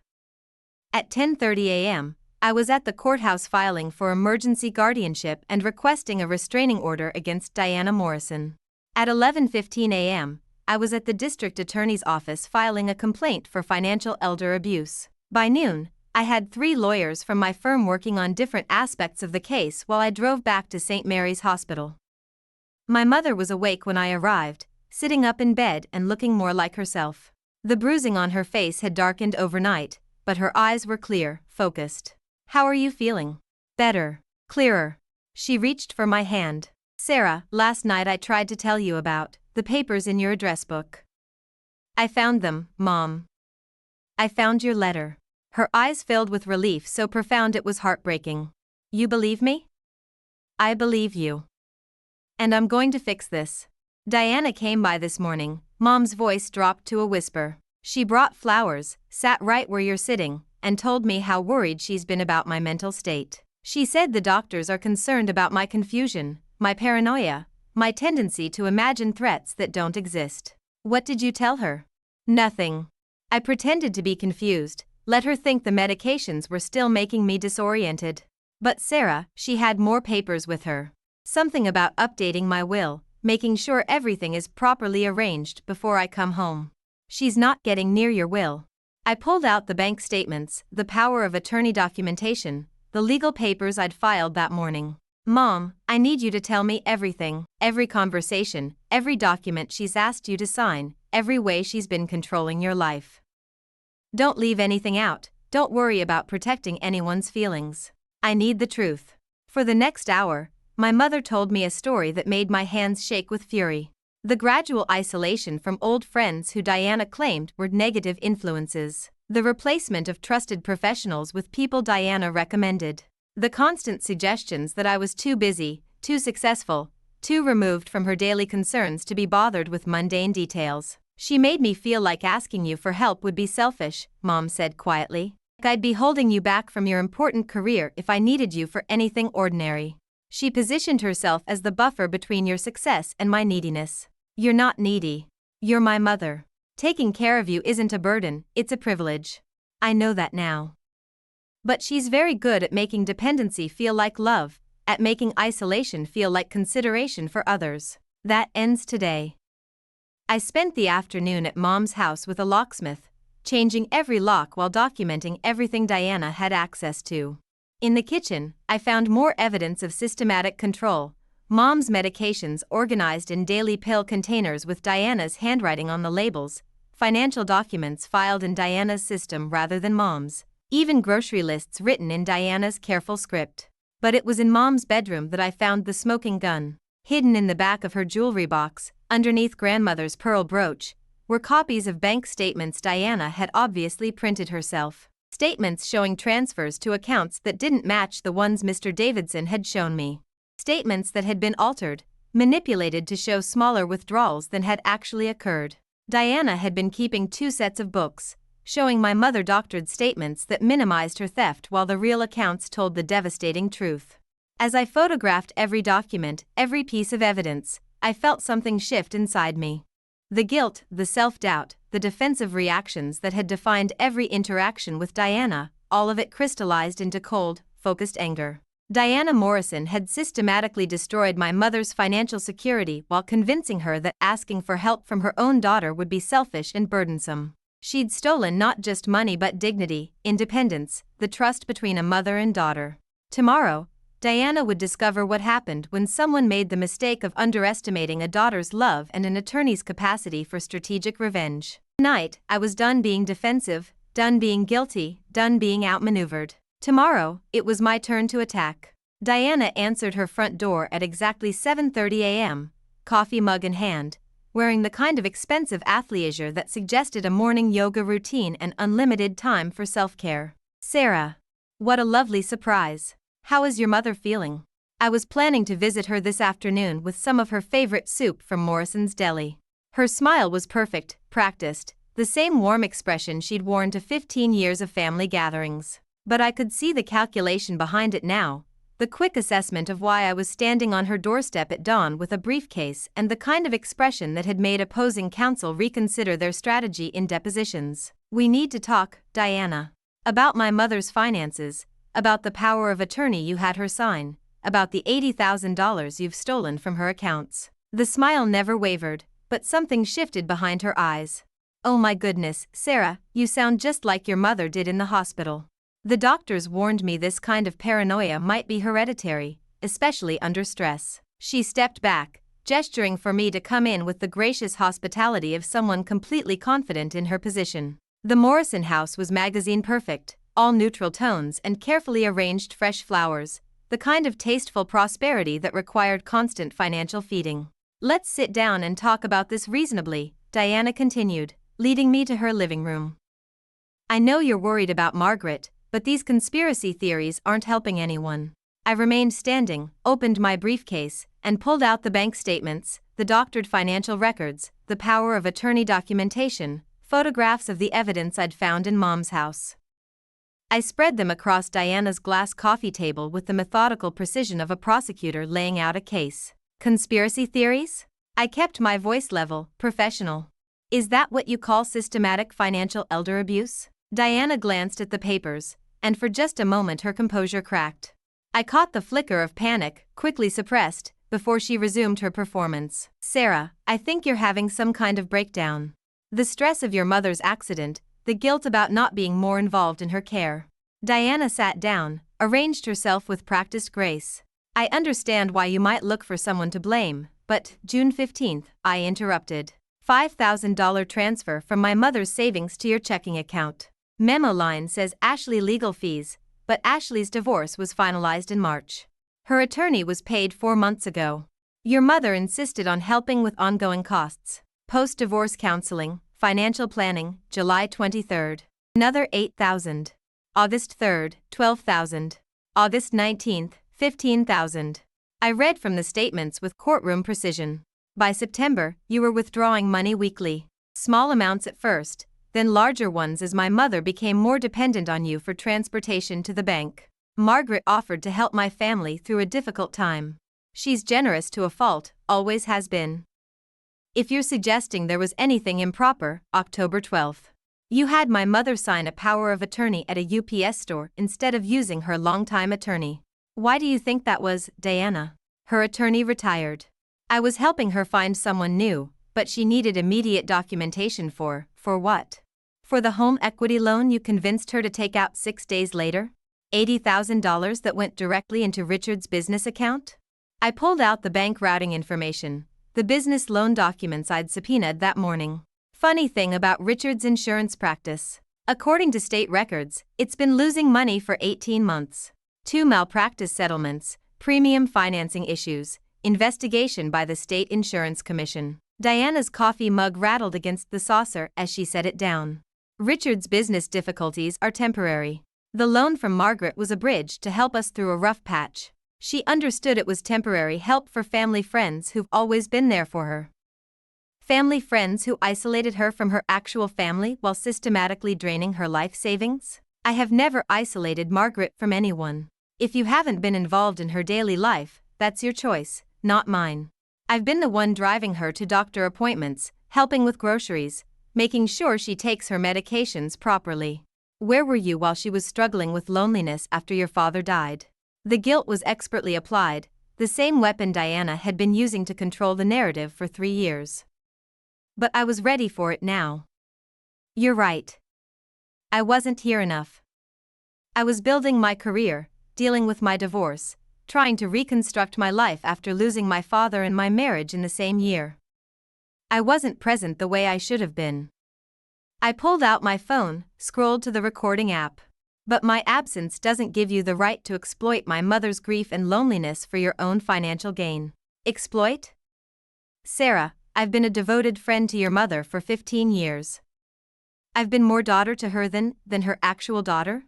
At 10:30 a.m., I was at the courthouse filing for emergency guardianship and requesting a restraining order against Diana Morrison. At 11:15 a.m., I was at the district attorney's office filing a complaint for financial elder abuse. By noon, I had 3 lawyers from my firm working on different aspects of the case while I drove back to St. Mary's Hospital. My mother was awake when I arrived, sitting up in bed and looking more like herself. The bruising on her face had darkened overnight, but her eyes were clear, focused. How are you feeling? Better. Clearer. She reached for my hand. Sarah, last night I tried to tell you about the papers in your address book. I found them, Mom. I found your letter. Her eyes filled with relief so profound it was heartbreaking. You believe me? I believe you. And I'm going to fix this. Diana came by this morning. Mom's voice dropped to a whisper. She brought flowers, sat right where you're sitting, and told me how worried she's been about my mental state. She said the doctors are concerned about my confusion, my paranoia, my tendency to imagine threats that don't exist. What did you tell her? Nothing. I pretended to be confused, let her think the medications were still making me disoriented. But Sarah, she had more papers with her. Something about updating my will, making sure everything is properly arranged before I come home. She's not getting near your will. I pulled out the bank statements, the power of attorney documentation, the legal papers I'd filed that morning. Mom, I need you to tell me everything, every conversation, every document she's asked you to sign, every way she's been controlling your life. Don't leave anything out, don't worry about protecting anyone's feelings. I need the truth. For the next hour, my mother told me a story that made my hands shake with fury. The gradual isolation from old friends who Diana claimed were negative influences. The replacement of trusted professionals with people Diana recommended. The constant suggestions that I was too busy, too successful, too removed from her daily concerns to be bothered with mundane details. She made me feel like asking you for help would be selfish, Mom said quietly. Like I'd be holding you back from your important career if I needed you for anything ordinary. She positioned herself as the buffer between your success and my neediness. You're not needy. You're my mother. Taking care of you isn't a burden, it's a privilege. I know that now. But she's very good at making dependency feel like love, at making isolation feel like consideration for others. That ends today. I spent the afternoon at Mom's house with a locksmith, changing every lock while documenting everything Diana had access to. In the kitchen, I found more evidence of systematic control. Mom's medications organized in daily pill containers with Diana's handwriting on the labels, financial documents filed in Diana's system rather than Mom's, even grocery lists written in Diana's careful script. But it was in Mom's bedroom that I found the smoking gun. Hidden in the back of her jewelry box, underneath grandmother's pearl brooch, were copies of bank statements Diana had obviously printed herself. Statements showing transfers to accounts that didn't match the ones Mr. Davidson had shown me. Statements that had been altered, manipulated to show smaller withdrawals than had actually occurred. Diana had been keeping 2 sets of books, showing my mother doctored statements that minimized her theft while the real accounts told the devastating truth. As I photographed every document, every piece of evidence, I felt something shift inside me. The guilt, the self-doubt, the defensive reactions that had defined every interaction with Diana, all of it crystallized into cold, focused anger. Diana Morrison had systematically destroyed my mother's financial security while convincing her that asking for help from her own daughter would be selfish and burdensome. She'd stolen not just money but dignity, independence, the trust between a mother and daughter. Tomorrow, Diana would discover what happened when someone made the mistake of underestimating a daughter's love and an attorney's capacity for strategic revenge. Tonight, I was done being defensive, done being guilty, done being outmaneuvered. Tomorrow, it was my turn to attack. Diana answered her front door at exactly 7:30 a.m., coffee mug in hand, wearing the kind of expensive athleisure that suggested a morning yoga routine and unlimited time for self-care. "Sarah, what a lovely surprise. How is your mother feeling? I was planning to visit her this afternoon with some of her favorite soup from Morrison's Deli." Her smile was perfect, practiced, the same warm expression she'd worn to 15 years of family gatherings. But I could see the calculation behind it now, the quick assessment of why I was standing on her doorstep at dawn with a briefcase and the kind of expression that had made opposing counsel reconsider their strategy in depositions. "We need to talk, Diana. About my mother's finances, about the power of attorney you had her sign, about the $80,000 you've stolen from her accounts." The smile never wavered, but something shifted behind her eyes. "Oh my goodness, Sarah, you sound just like your mother did in the hospital. The doctors warned me this kind of paranoia might be hereditary, especially under stress." She stepped back, gesturing for me to come in with the gracious hospitality of someone completely confident in her position. The Morrison house was magazine perfect, all neutral tones and carefully arranged fresh flowers, the kind of tasteful prosperity that required constant financial feeding. "Let's sit down and talk about this reasonably," Diana continued, leading me to her living room. "I know you're worried about Margaret, but these conspiracy theories aren't helping anyone." I remained standing, opened my briefcase, and pulled out the bank statements, the doctored financial records, the power of attorney documentation, photographs of the evidence I'd found in Mom's house. I spread them across Diana's glass coffee table with the methodical precision of a prosecutor laying out a case. "Conspiracy theories?" I kept my voice level, professional. "Is that what you call systematic financial elder abuse?" Diana glanced at the papers, and for just a moment her composure cracked. I caught the flicker of panic, quickly suppressed, before she resumed her performance. "Sarah, I think you're having some kind of breakdown. The stress of your mother's accident, the guilt about not being more involved in her care." Diana sat down, arranged herself with practiced grace. "I understand why you might look for someone to blame, but, June 15th, I interrupted. $5,000 transfer from my mother's savings to your checking account. Memo line says Ashley legal fees, but Ashley's divorce was finalized in March. Her attorney was paid 4 months ago. Your mother insisted on helping with ongoing costs. Post-divorce counseling, financial planning, July 23rd. Another $8,000. August 3rd, $12,000. August 19th, $15,000. I read from the statements with courtroom precision. By September, you were withdrawing money weekly. Small amounts at first, then larger ones as my mother became more dependent on you for transportation to the bank. Margaret offered to help my family through a difficult time. She's generous to a fault, always has been. If you're suggesting there was anything improper, October 12th. You had my mother sign a power of attorney at a UPS store instead of using her longtime attorney. Why do you think that was, Diana? Her attorney retired. I was helping her find someone new, but she needed immediate documentation for what? For the home equity loan you convinced her to take out 6 days later? $80,000 that went directly into Richard's business account? I pulled out the bank routing information, the business loan documents I'd subpoenaed that morning. Funny thing about Richard's insurance practice. According to state records, it's been losing money for 18 months. 2 malpractice settlements, premium financing issues, investigation by the State Insurance Commission. Diana's coffee mug rattled against the saucer as she set it down. Richard's business difficulties are temporary. The loan from Margaret was a bridge to help us through a rough patch. She understood it was temporary help for family friends who've always been there for her. Family friends who isolated her from her actual family while systematically draining her life savings? I have never isolated Margaret from anyone. If you haven't been involved in her daily life, that's your choice, not mine. I've been the one driving her to doctor appointments, helping with groceries, making sure she takes her medications properly. Where were you while she was struggling with loneliness after your father died? The guilt was expertly applied, the same weapon Diana had been using to control the narrative for 3 years. But I was ready for it now. You're right. I wasn't here enough. I was building my career, dealing with my divorce, trying to reconstruct my life after losing my father and my marriage in the same year. I wasn't present the way I should have been. I pulled out my phone, scrolled to the recording app. But my absence doesn't give you the right to exploit my mother's grief and loneliness for your own financial gain. Exploit? Sarah, I've been a devoted friend to your mother for 15 years. I've been more daughter to her than her actual daughter?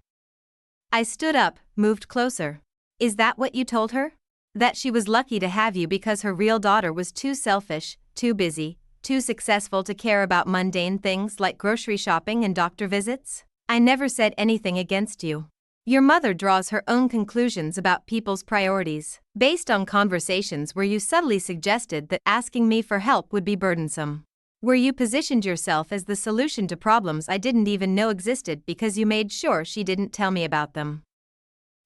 I stood up, moved closer. Is that what you told her? That she was lucky to have you because her real daughter was too selfish, too busy, too successful to care about mundane things like grocery shopping and doctor visits? I never said anything against you. Your mother draws her own conclusions about people's priorities, based on conversations where you subtly suggested that asking me for help would be burdensome. Where you positioned yourself as the solution to problems I didn't even know existed because you made sure she didn't tell me about them.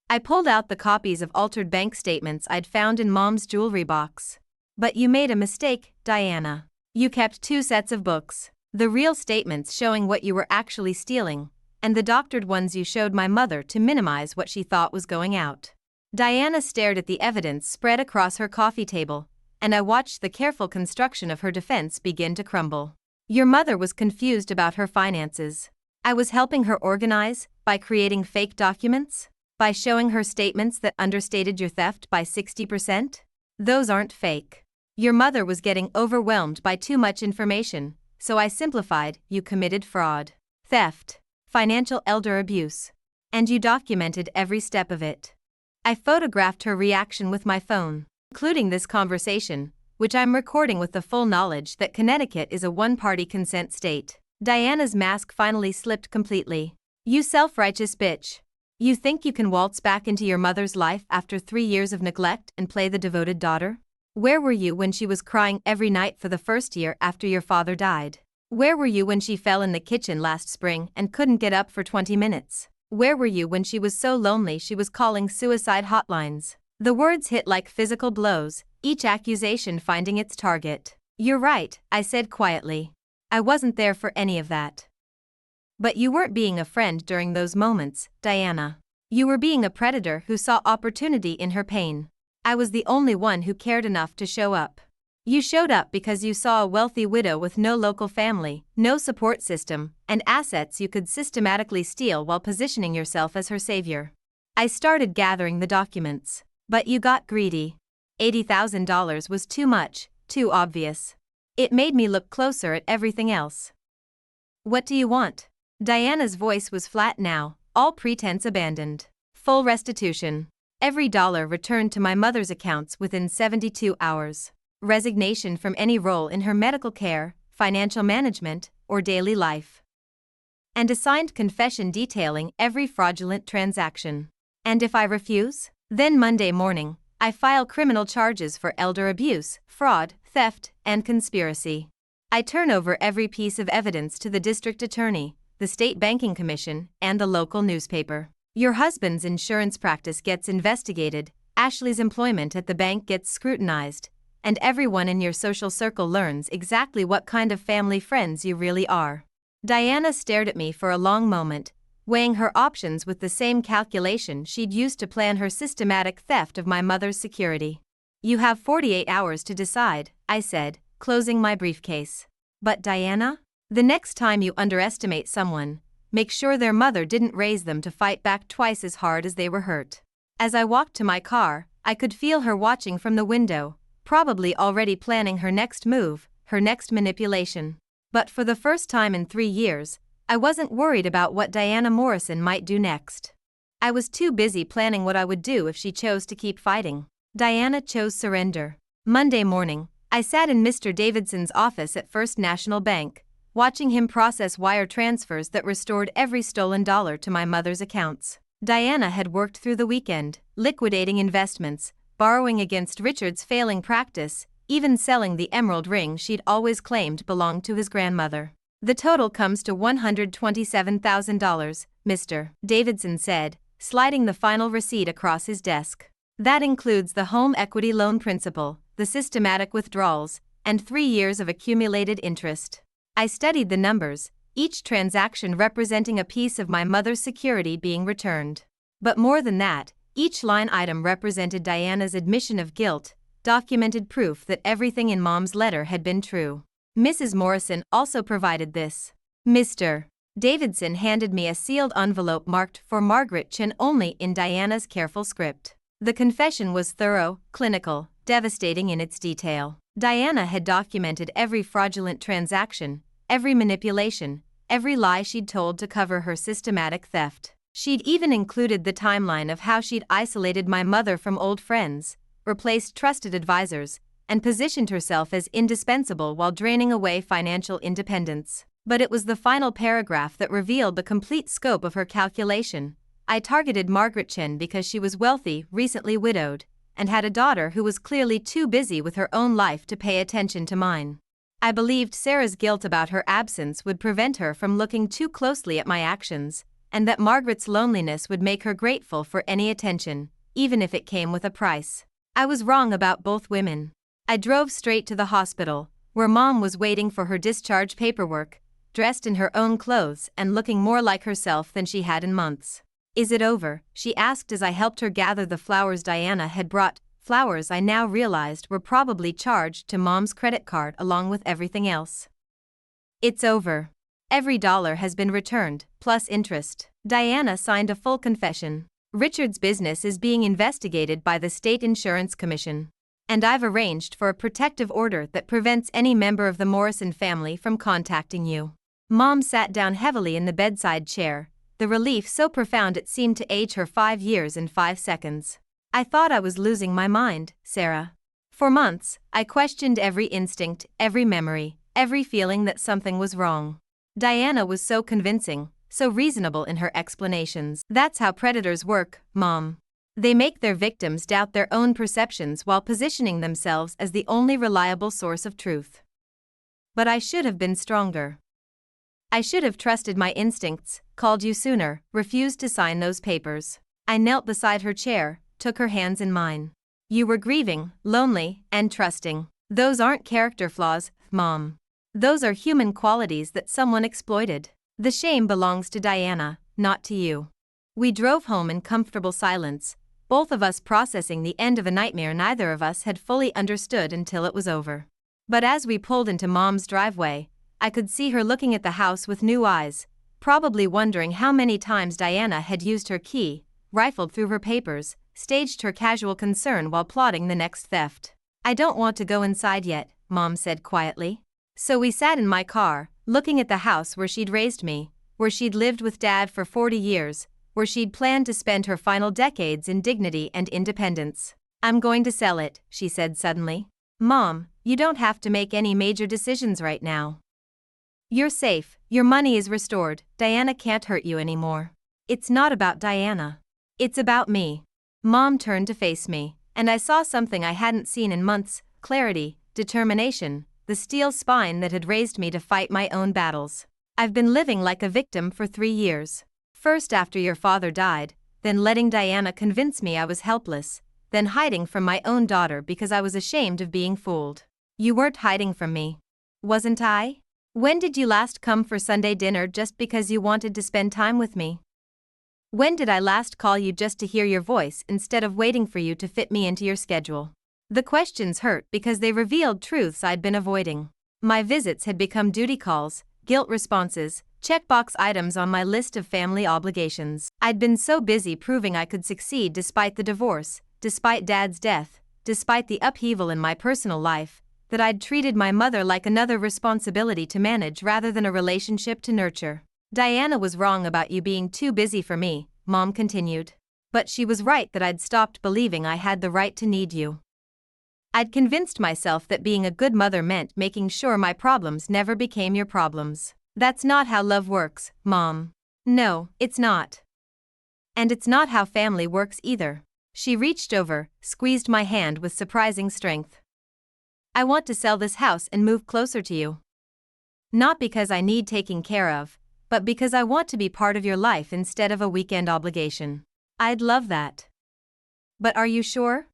I pulled out the copies of altered bank statements I'd found in Mom's jewelry box. But you made a mistake, Diana. You kept 2 sets of books, the real statements showing what you were actually stealing, and the doctored ones you showed my mother to minimize what she thought was going out. Diana stared at the evidence spread across her coffee table, and I watched the careful construction of her defense begin to crumble. Your mother was confused about her finances. I was helping her organize, by creating fake documents? By showing her statements that understated your theft by 60%? Those aren't fake. Your mother was getting overwhelmed by too much information, so I simplified: you committed fraud, theft, financial elder abuse. And you documented every step of it. I photographed her reaction with my phone, including this conversation, which I'm recording with the full knowledge that Connecticut is a one-party consent state. Diana's mask finally slipped completely. You self-righteous bitch. You think you can waltz back into your mother's life after 3 years of neglect and play the devoted daughter? Where were you when she was crying every night for the first year after your father died? Where were you when she fell in the kitchen last spring and couldn't get up for 20 minutes? Where were you when she was so lonely she was calling suicide hotlines? The words hit like physical blows, each accusation finding its target. You're right, I said quietly. I wasn't there for any of that. But you weren't being a friend during those moments, Diana. You were being a predator who saw opportunity in her pain. I was the only one who cared enough to show up. You showed up because you saw a wealthy widow with no local family, no support system, and assets you could systematically steal while positioning yourself as her savior. I started gathering the documents. But you got greedy. $80,000 was too much, too obvious. It made me look closer at everything else. What do you want? Diana's voice was flat now, all pretense abandoned. Full restitution. Every dollar returned to my mother's accounts within 72 hours. Resignation from any role in her medical care, financial management, or daily life. And a signed confession detailing every fraudulent transaction. And if I refuse? Then Monday morning, I file criminal charges for elder abuse, fraud, theft, and conspiracy. I turn over every piece of evidence to the district attorney, the state banking commission, and the local newspaper. Your husband's insurance practice gets investigated, Ashley's employment at the bank gets scrutinized, and everyone in your social circle learns exactly what kind of family friends you really are. Diana stared at me for a long moment, weighing her options with the same calculation she'd used to plan her systematic theft of my mother's security. You have 48 hours to decide, I said, closing my briefcase. But Diana? The next time you underestimate someone, make sure their mother didn't raise them to fight back twice as hard as they were hurt. As I walked to my car, I could feel her watching from the window, probably already planning her next move, her next manipulation. But for the first time in 3 years, I wasn't worried about what Diana Morrison might do next. I was too busy planning what I would do if she chose to keep fighting. Diana chose surrender. Monday morning, I sat in Mr. Davidson's office at First National Bank, watching him process wire transfers that restored every stolen dollar to my mother's accounts. Diana had worked through the weekend, liquidating investments, borrowing against Richard's failing practice, even selling the emerald ring she'd always claimed belonged to his grandmother. The total comes to $127,000, Mr. Davidson said, sliding the final receipt across his desk. That includes the home equity loan principal, the systematic withdrawals, and 3 years of accumulated interest. I studied the numbers, each transaction representing a piece of my mother's security being returned. But more than that, each line item represented Diana's admission of guilt, documented proof that everything in Mom's letter had been true. Mrs. Morrison also provided this. Mr. Davidson handed me a sealed envelope marked for Margaret Chen only in Diana's careful script. The confession was thorough, clinical, devastating in its detail. Diana had documented every fraudulent transaction, every manipulation, every lie she'd told to cover her systematic theft. She'd even included the timeline of how she'd isolated my mother from old friends, replaced trusted advisors, and positioned herself as indispensable while draining away financial independence. But it was the final paragraph that revealed the complete scope of her calculation. I targeted Margaret Chen because she was wealthy, recently widowed, and had a daughter who was clearly too busy with her own life to pay attention to mine. I believed Sarah's guilt about her absence would prevent her from looking too closely at my actions, and that Margaret's loneliness would make her grateful for any attention, even if it came with a price. I was wrong about both women. I drove straight to the hospital, where Mom was waiting for her discharge paperwork, dressed in her own clothes and looking more like herself than she had in months. Is it over? She asked as I helped her gather the flowers Diana had brought, flowers I now realized were probably charged to Mom's credit card along with everything else. It's over. Every dollar has been returned, plus interest. Diana signed a full confession. Richard's business is being investigated by the State Insurance Commission. And I've arranged for a protective order that prevents any member of the Morrison family from contacting you. Mom sat down heavily in the bedside chair, the relief so profound it seemed to age her 5 years in 5 seconds. I thought I was losing my mind, Sarah. For months, I questioned every instinct, every memory, every feeling that something was wrong. Diana was so convincing, so reasonable in her explanations. That's how predators work, Mom. They make their victims doubt their own perceptions while positioning themselves as the only reliable source of truth. But I should have been stronger. I should have trusted my instincts, called you sooner, refused to sign those papers. I knelt beside her chair, took her hands in mine. You were grieving, lonely, and trusting. Those aren't character flaws, Mom. Those are human qualities that someone exploited. The shame belongs to Diana, not to you. We drove home in comfortable silence, both of us processing the end of a nightmare neither of us had fully understood until it was over. But as we pulled into Mom's driveway, I could see her looking at the house with new eyes, probably wondering how many times Diana had used her key, rifled through her papers, staged her casual concern while plotting the next theft. I don't want to go inside yet, Mom said quietly. So we sat in my car, looking at the house where she'd raised me, where she'd lived with Dad for 40 years, where she'd planned to spend her final decades in dignity and independence. I'm going to sell it, she said suddenly. Mom, you don't have to make any major decisions right now. You're safe, your money is restored, Diana can't hurt you anymore. It's not about Diana. It's about me. Mom turned to face me, and I saw something I hadn't seen in months, clarity, determination, the steel spine that had raised me to fight my own battles. I've been living like a victim for 3 years. First after your father died, then letting Diana convince me I was helpless, then hiding from my own daughter because I was ashamed of being fooled. You weren't hiding from me. Wasn't I? When did you last come for Sunday dinner just because you wanted to spend time with me? When did I last call you just to hear your voice instead of waiting for you to fit me into your schedule? The questions hurt because they revealed truths I'd been avoiding. My visits had become duty calls, guilt responses, checkbox items on my list of family obligations. I'd been so busy proving I could succeed despite the divorce, despite Dad's death, despite the upheaval in my personal life, that I'd treated my mother like another responsibility to manage rather than a relationship to nurture. Diana was wrong about you being too busy for me, Mom continued. But she was right that I'd stopped believing I had the right to need you. I'd convinced myself that being a good mother meant making sure my problems never became your problems. That's not how love works, Mom. No, it's not. And it's not how family works either. She reached over, squeezed my hand with surprising strength. I want to sell this house and move closer to you. Not because I need taking care of, but because I want to be part of your life instead of a weekend obligation. I'd love that. But are you sure?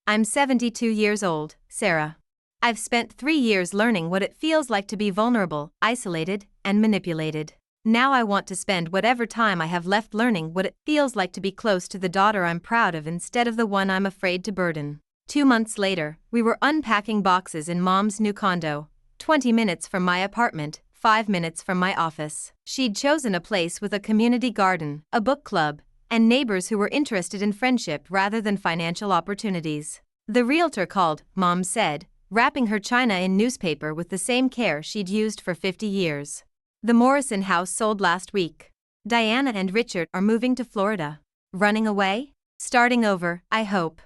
I'm 72 years old, Sarah. I've spent 3 years learning what it feels like to be vulnerable, isolated, and manipulated. Now I want to spend whatever time I have left learning what it feels like to be close to the daughter I'm proud of instead of the one I'm afraid to burden. 2 months later, we were unpacking boxes in Mom's new condo, 20 minutes from my apartment, 5 minutes from my office. She'd chosen a place with a community garden, a book club, and neighbors who were interested in friendship rather than financial opportunities. The realtor called, Mom said, wrapping her china in newspaper with the same care she'd used for 50 years. The Morrison house sold last week. Diana and Richard are moving to Florida. Running away? Starting over, I hope.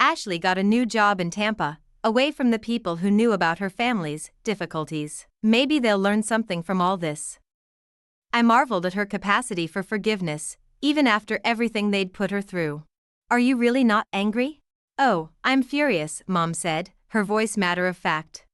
Ashley got a new job in Tampa, away from the people who knew about her family's difficulties. Maybe they'll learn something from all this. I marveled at her capacity for forgiveness, even after everything they'd put her through. Are you really not angry? Oh, I'm furious, Mom said, her voice matter of fact.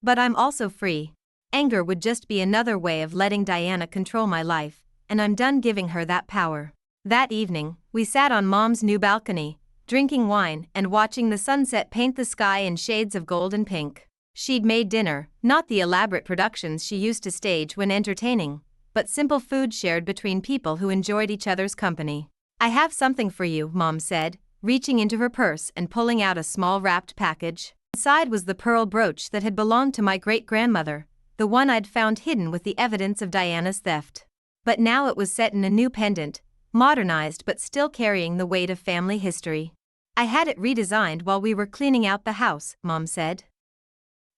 But I'm also free. Anger would just be another way of letting Diana control my life, and I'm done giving her that power. That evening, we sat on Mom's new balcony, drinking wine and watching the sunset paint the sky in shades of gold and pink. She'd made dinner, not the elaborate productions she used to stage when entertaining, but simple food shared between people who enjoyed each other's company. I have something for you, Mom said, reaching into her purse and pulling out a small wrapped package. Inside was the pearl brooch that had belonged to my great-grandmother, the one I'd found hidden with the evidence of Diana's theft. But now it was set in a new pendant, modernized but still carrying the weight of family history. I had it redesigned while we were cleaning out the house, Mom said.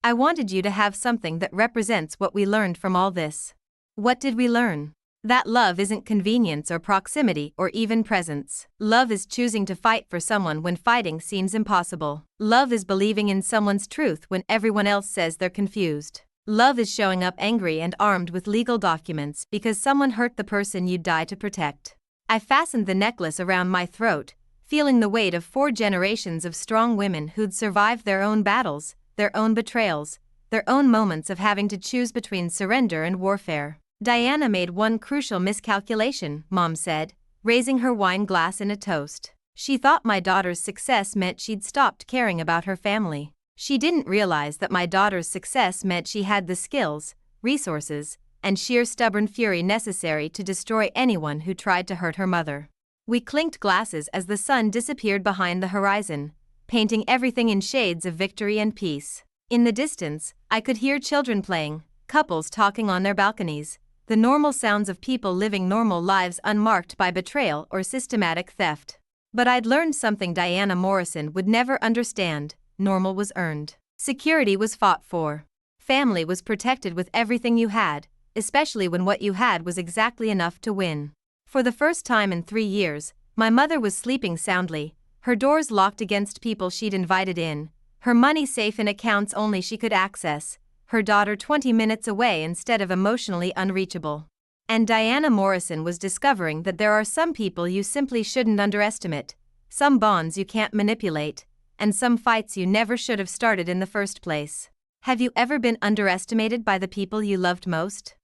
I wanted you to have something that represents what we learned from all this. What did we learn? That love isn't convenience or proximity or even presence. Love is choosing to fight for someone when fighting seems impossible. Love is believing in someone's truth when everyone else says they're confused. Love is showing up angry and armed with legal documents because someone hurt the person you'd die to protect. I fastened the necklace around my throat, feeling the weight of 4 generations of strong women who'd survived their own battles, their own betrayals, their own moments of having to choose between surrender and warfare. Diana made one crucial miscalculation, Mom said, raising her wine glass in a toast. She thought my daughter's success meant she'd stopped caring about her family. She didn't realize that my daughter's success meant she had the skills, resources, and sheer stubborn fury necessary to destroy anyone who tried to hurt her mother. We clinked glasses as the sun disappeared behind the horizon, painting everything in shades of victory and peace. In the distance, I could hear children playing, couples talking on their balconies, the normal sounds of people living normal lives unmarked by betrayal or systematic theft. But I'd learned something Diana Morrison would never understand: normal was earned. Security was fought for. Family was protected with everything you had, especially when what you had was exactly enough to win. For the first time in 3 years, my mother was sleeping soundly, her doors locked against people she'd invited in, her money safe in accounts only she could access, her daughter 20 minutes away instead of emotionally unreachable. And Diana Morrison was discovering that there are some people you simply shouldn't underestimate, some bonds you can't manipulate, and some fights you never should have started in the first place. Have you ever been underestimated by the people you loved most?